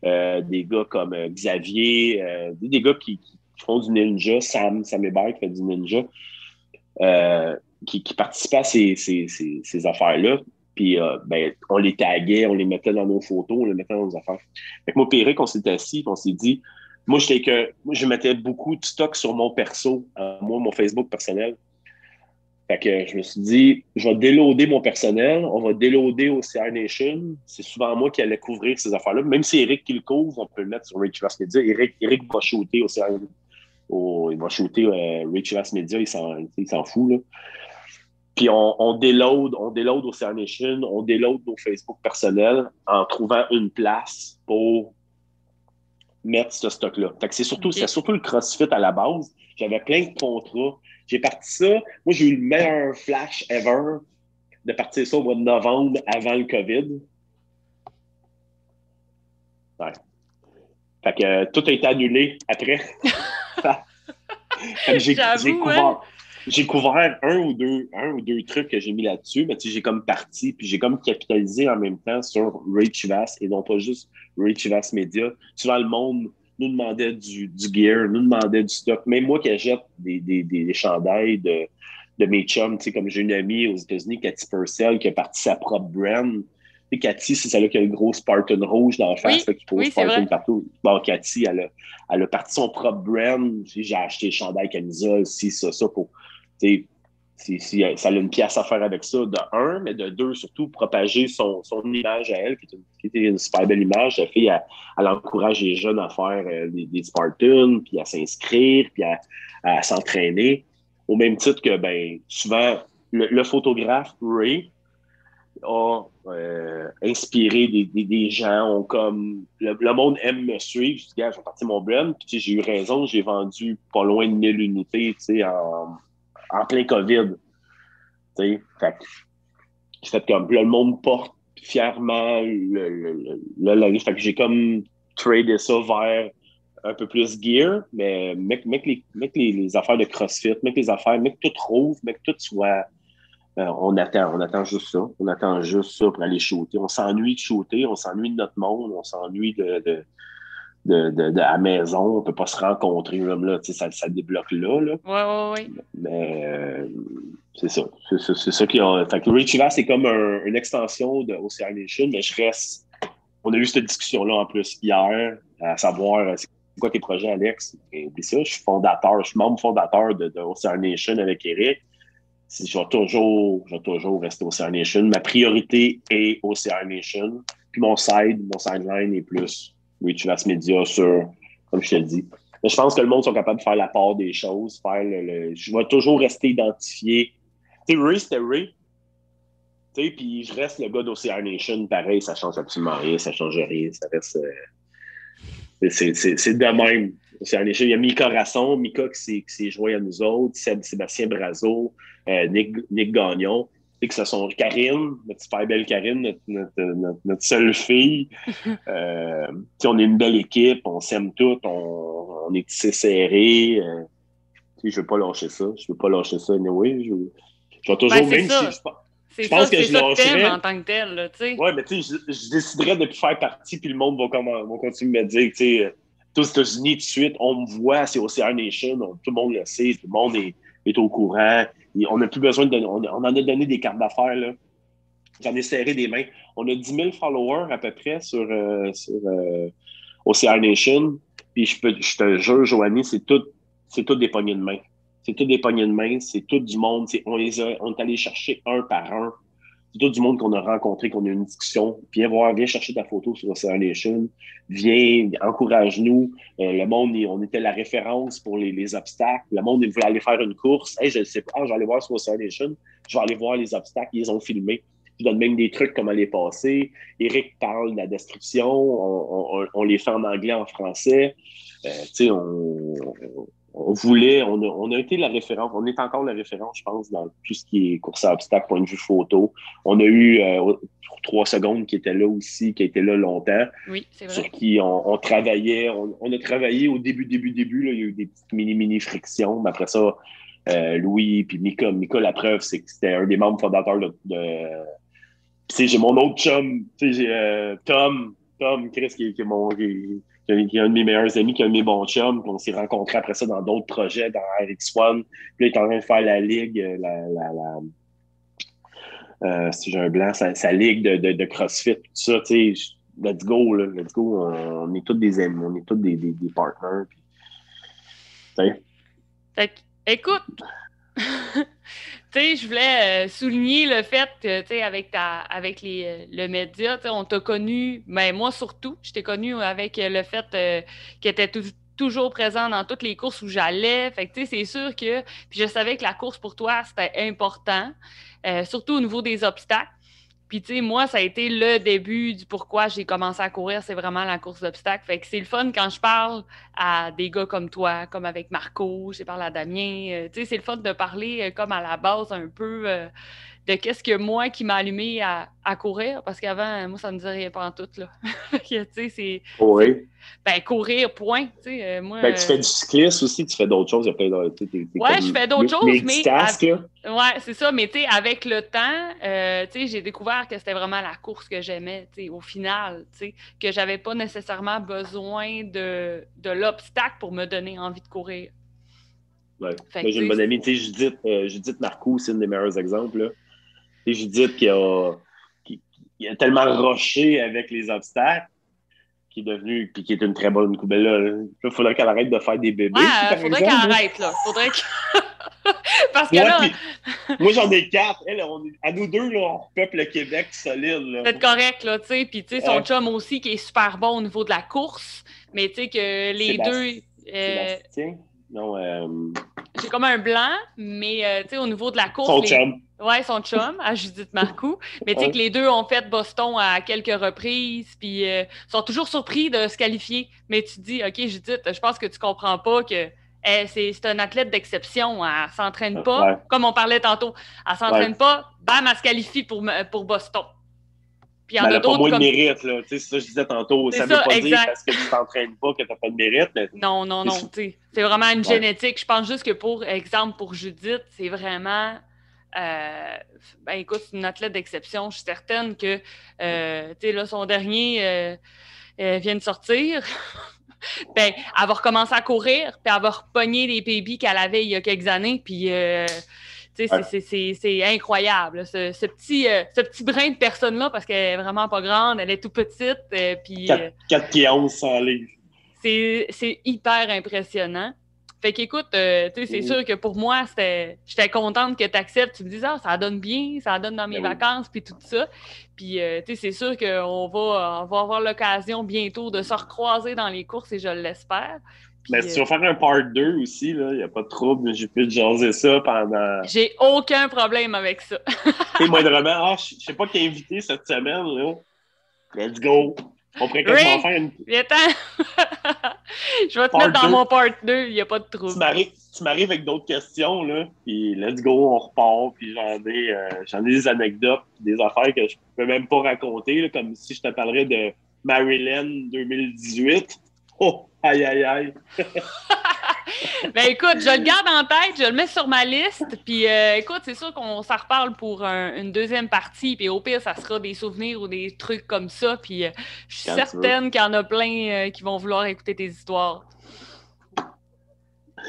des gars comme Xavier, des gars qui font du ninja, Sam Hébert qui fait du ninja, qui participaient à ces affaires-là. Puis, ben, on les taguait, on les mettait dans nos photos, on les mettait dans nos affaires. Fait que moi, Péric, on s'est assis, on s'est dit, moi, je mettais beaucoup de stock sur mon perso, mon Facebook personnel. Fait que je me suis dit, je vais déloader mon personnel, on va déloader Ocean Nation. C'est souvent moi qui allais couvrir ces affaires-là. Même si Eric qui le couvre, on peut le mettre sur Ray Chivas Media. Eric va shooter il va shooter Ray Chivas Media, il s'en fout, là. Puis on déload Ocean Nation, on déload nos Facebook personnels en trouvant une place pour mettre ce stock-là. C'est surtout le CrossFit à la base. J'avais plein de contrats. J'ai parti ça. Moi, j'ai eu le meilleur flash ever de partir ça au mois de novembre avant le COVID. Ouais. Fait que tout a été annulé après. J'ai couvert un ou deux trucs que j'ai mis là-dessus, mais j'ai comme parti, puis j'ai comme capitalisé en même temps sur Ray Chivas et non pas juste Ray Chivas Media. Souvent, le monde nous demandait du gear, nous demandait du stock. Même moi qui achète des chandails de mes chums, comme j'ai une amie aux États-Unis, Cathy Purcell, qui a parti sa propre brand. Et Cathy, c'est celle-là qui a le gros Spartan rouge dans la face, qui pose Spartan partout. Bon, Cathy, elle a parti son propre brand. J'ai acheté chandail, camisole, ça pour... ça a une pièce à faire avec ça, de un, mais de deux, surtout, propager son image à elle, qui était une super belle image. La fille, elle encourage les jeunes à faire des Spartans, puis à s'inscrire, puis à s'entraîner. Au même titre que, ben, souvent, le photographe Ray a inspiré des gens. Le monde aime me suivre. Je dis, gars, j'ai parti mon brand, puis j'ai eu raison, j'ai vendu pas loin de 1000 unités, en plein COVID. Fait comme là, le monde porte fièrement le fait que j'ai comme tradé ça vers un peu plus gear, mais les affaires de CrossFit, mec, tout rouvre, mec, tout soit On attend juste ça. On attend juste ça pour aller shooter. On s'ennuie de shooter, on s'ennuie de notre monde, on s'ennuie de la maison. On peut pas se rencontrer. Même là, ça débloque là. Ouais. Mais c'est ça. C'est ça qui a. Fait que Ray Chivas, c'est comme une extension de Ocean Nation, mais je reste. On a eu cette discussion-là en plus hier, à savoir c'est quoi tes projets, Alex? Et oublie ça, je suis membre fondateur de Ocean Nation avec Eric. Je vais toujours rester Ocean Nation. Ma priorité est Ocean Nation. Puis mon sideline est plus Ray Chivas Media comme je te le dis. Mais je pense que le monde sont capables de faire la part des choses, je vais toujours rester identifié. Tu sais, Ray, c'était Ray. Tu sais, puis je reste le gars d'Ocean Nation, pareil, ça change absolument rien, ça change rien, ça reste... c'est de même. Ocean Nation, il y a Mika Rasson, qui s'est joint à nous autres, Sébastien Brazo, Nick Gagnon, et que ce sont Karine, notre super belle Karine, notre seule fille. On est une belle équipe, on s'aime toutes, on est tissés serrés. Je ne veux pas lâcher ça, anyway. Je vais toujours, même si... Je pense que je lâcherais en tant que tel, tu sais. Ouais, mais tu sais, je déciderais de plus faire partie, puis le monde va continuer de me dire, tu sais, aux États-Unis, tout de suite, on me voit, c'est Ocean Nation, tout le monde le sait, tout le monde est au courant. Et on n'a plus besoin on en a donné des cartes d'affaires, là. J'en ai serré des mains. On a 10 000 followers à peu près sur Ocean Nation. Puis je te jure, Joanie, c'est tout des poignées de main. C'est tout des poignées de main, c'est tout du monde. On est allé chercher un par un. C'est tout du monde qu'on a rencontré, qu'on a eu une discussion. Viens chercher ta photo sur Ocean Nation. Viens, encourage-nous. Le monde, on était la référence pour les obstacles. Le monde, il voulait aller faire une course. Hey, je ne sais pas, je vais aller voir sur Ocean Nation. Je vais aller voir les obstacles. Ils les ont filmés. Je donne même des trucs comment les passer. Eric parle de la description. On les fait en anglais, en français. Tu sais, on a été la référence, on est encore la référence, je pense, dans tout ce qui est course à obstacles, point de vue photo. On a eu 3 secondes qui était là aussi, qui a été là longtemps. Oui, c'est vrai. Sur qui on travaillait. On a travaillé au début, là, il y a eu des petites mini frictions, mais après ça, Louis puis Mika, la preuve, c'est que c'était un des membres fondateurs Puis j'ai mon autre chum, j'ai Tom Chris, qui est qui est un de mes meilleurs amis, qui est un de mes bons chums. On s'est rencontrés après ça dans d'autres projets, dans RX1. Puis là, il est en train de faire la ligue, si j'ai un blanc, sa ligue de CrossFit, tout ça, tu sais, let's go, là, let's go. On est tous des amis, on est tous des partners. Fait écoute, tu sais, je voulais souligner le fait que, tu sais, avec le média, tu sais, on t'a connu, mais moi surtout, je t'ai connu avec le fait que t'étais toujours présent dans toutes les courses où j'allais. Fait que, tu sais, c'est sûr que, puis je savais que la course pour toi, c'était important, surtout au niveau des obstacles. Puis, tu sais, moi, ça a été le début du pourquoi j'ai commencé à courir, c'est vraiment la course d'obstacles. Fait que c'est le fun quand je parle à des gars comme toi, comme avec Marco, j'ai parlé à Damien. Tu sais, c'est le fun de parler comme à la base un peu de qu'est-ce que moi qui m'a allumé à courir, parce qu'avant, moi, ça ne me disait rien pas en tout, là. Tu sais, c'est... Oui. Ben, courir, point. Tu sais, moi... Ben, tu fais du cyclisme aussi, tu fais d'autres choses. Ouais, je fais d'autres choses, mais... là. Ouais, c'est ça, mais tu sais, avec le temps, tu sais, j'ai découvert que c'était vraiment la course que j'aimais, tu sais, au final, tu sais, que j'avais pas nécessairement besoin de l'obstacle pour me donner envie de courir. Ouais. Moi, j'ai une bonne amie, tu sais, Judith Marcoux, c'est un des meilleurs exemples, là. Tu sais, Judith qui a tellement roché avec les obstacles, qui est devenue, puis qui est une très bonne coubelle là. Il faudrait qu'elle arrête de faire des bébés. Ouais, faudrait qu'elle arrête, là. Faudrait que... Parce que là... Moi, j'en ai 4. À nous deux, là, on peuple le Québec solide, là. C'est correct, là, tu sais. Puis, tu sais, son chum aussi, qui est super bon au niveau de la course. Mais, tu sais, que les deux... Sébastien? Non, J'ai comme un blanc, mais, tu sais, au niveau de la course... Son chum. Ouais, son chum, à Judith Marcoux. Mais tu sais que les deux ont fait Boston à quelques reprises, puis sont toujours surpris de se qualifier. Mais tu te dis, OK, Judith, je pense que tu comprends pas que c'est un athlète d'exception. Elle s'entraîne pas, comme on parlait tantôt. Elle s'entraîne pas, bam, elle se qualifie pour Boston. Puis il y en a d'autres. Elle n'a pas moins de mérite, là. Tu sais, c'est ça que je disais tantôt. Ça veut pas dire parce que tu t'entraînes pas que tu n'as pas de mérite. Mais... Non. Tu sais, c'est vraiment une génétique. Je pense juste que pour exemple, pour Judith, c'est vraiment... Ben écoute, c'est une athlète d'exception. Je suis certaine que, tu sais, là, son dernier vient de sortir. Ben, elle va recommencer à courir, puis elle va repogner les PB qu'elle avait il y a quelques années, puis tu sais, c'est incroyable. Ce petit brin de personne-là, parce qu'elle est vraiment pas grande, elle est tout petite, puis 4 pieds 11 sans livres. C'est hyper impressionnant. Fait qu'écoute, tu sais, c'est sûr que pour moi, j'étais contente que tu acceptes. Tu me dis, ça donne bien, ça donne dans mes vacances, puis tout ça. Puis, tu sais, c'est sûr qu'on va avoir l'occasion bientôt de se recroiser dans les courses et je l'espère. Puis, mais si tu vas faire un part 2 aussi, il n'y a pas de trouble. J'ai pu te jaser ça pendant. J'ai aucun problème avec ça. Tu sais, moindrement, je sais pas qui est invité cette semaine, là. Let's go! On pourrait quasiment faire une. Je vais te mettre dans mon part 2, il n'y a pas de trouble. Tu m'arrives avec d'autres questions, là, puis let's go, on repart, puis j'en ai des anecdotes, des affaires que je peux même pas raconter, là, comme si je te parlerais de Maryland 2018. Oh, aïe, aïe, aïe! Ben écoute, je le garde en tête, je le mets sur ma liste, puis écoute, c'est sûr qu'on s'en reparle pour une deuxième partie, puis au pire, ça sera des souvenirs ou des trucs comme ça, puis je suis certaine qu'il y en a plein qui vont vouloir écouter tes histoires.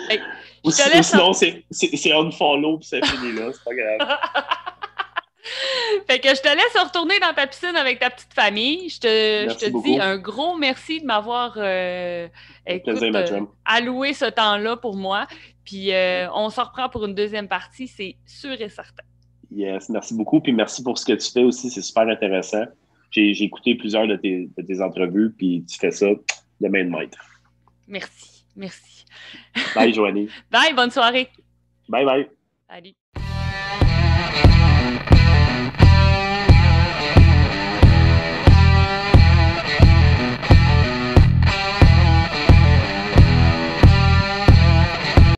Hey, sinon, c'est unfollow, puis c'est fini là, c'est pas grave. Fait que je te laisse retourner dans ta piscine avec ta petite famille. Je te dis un gros merci de m'avoir alloué ce temps-là pour moi. Puis on se reprend pour une deuxième partie, c'est sûr et certain. Yes, merci beaucoup. Puis merci pour ce que tu fais aussi, c'est super intéressant. J'ai écouté plusieurs de tes entrevues, puis tu fais ça de main de maître. Merci. Bye, Joanie. Bye, bonne soirée. Bye. Salut.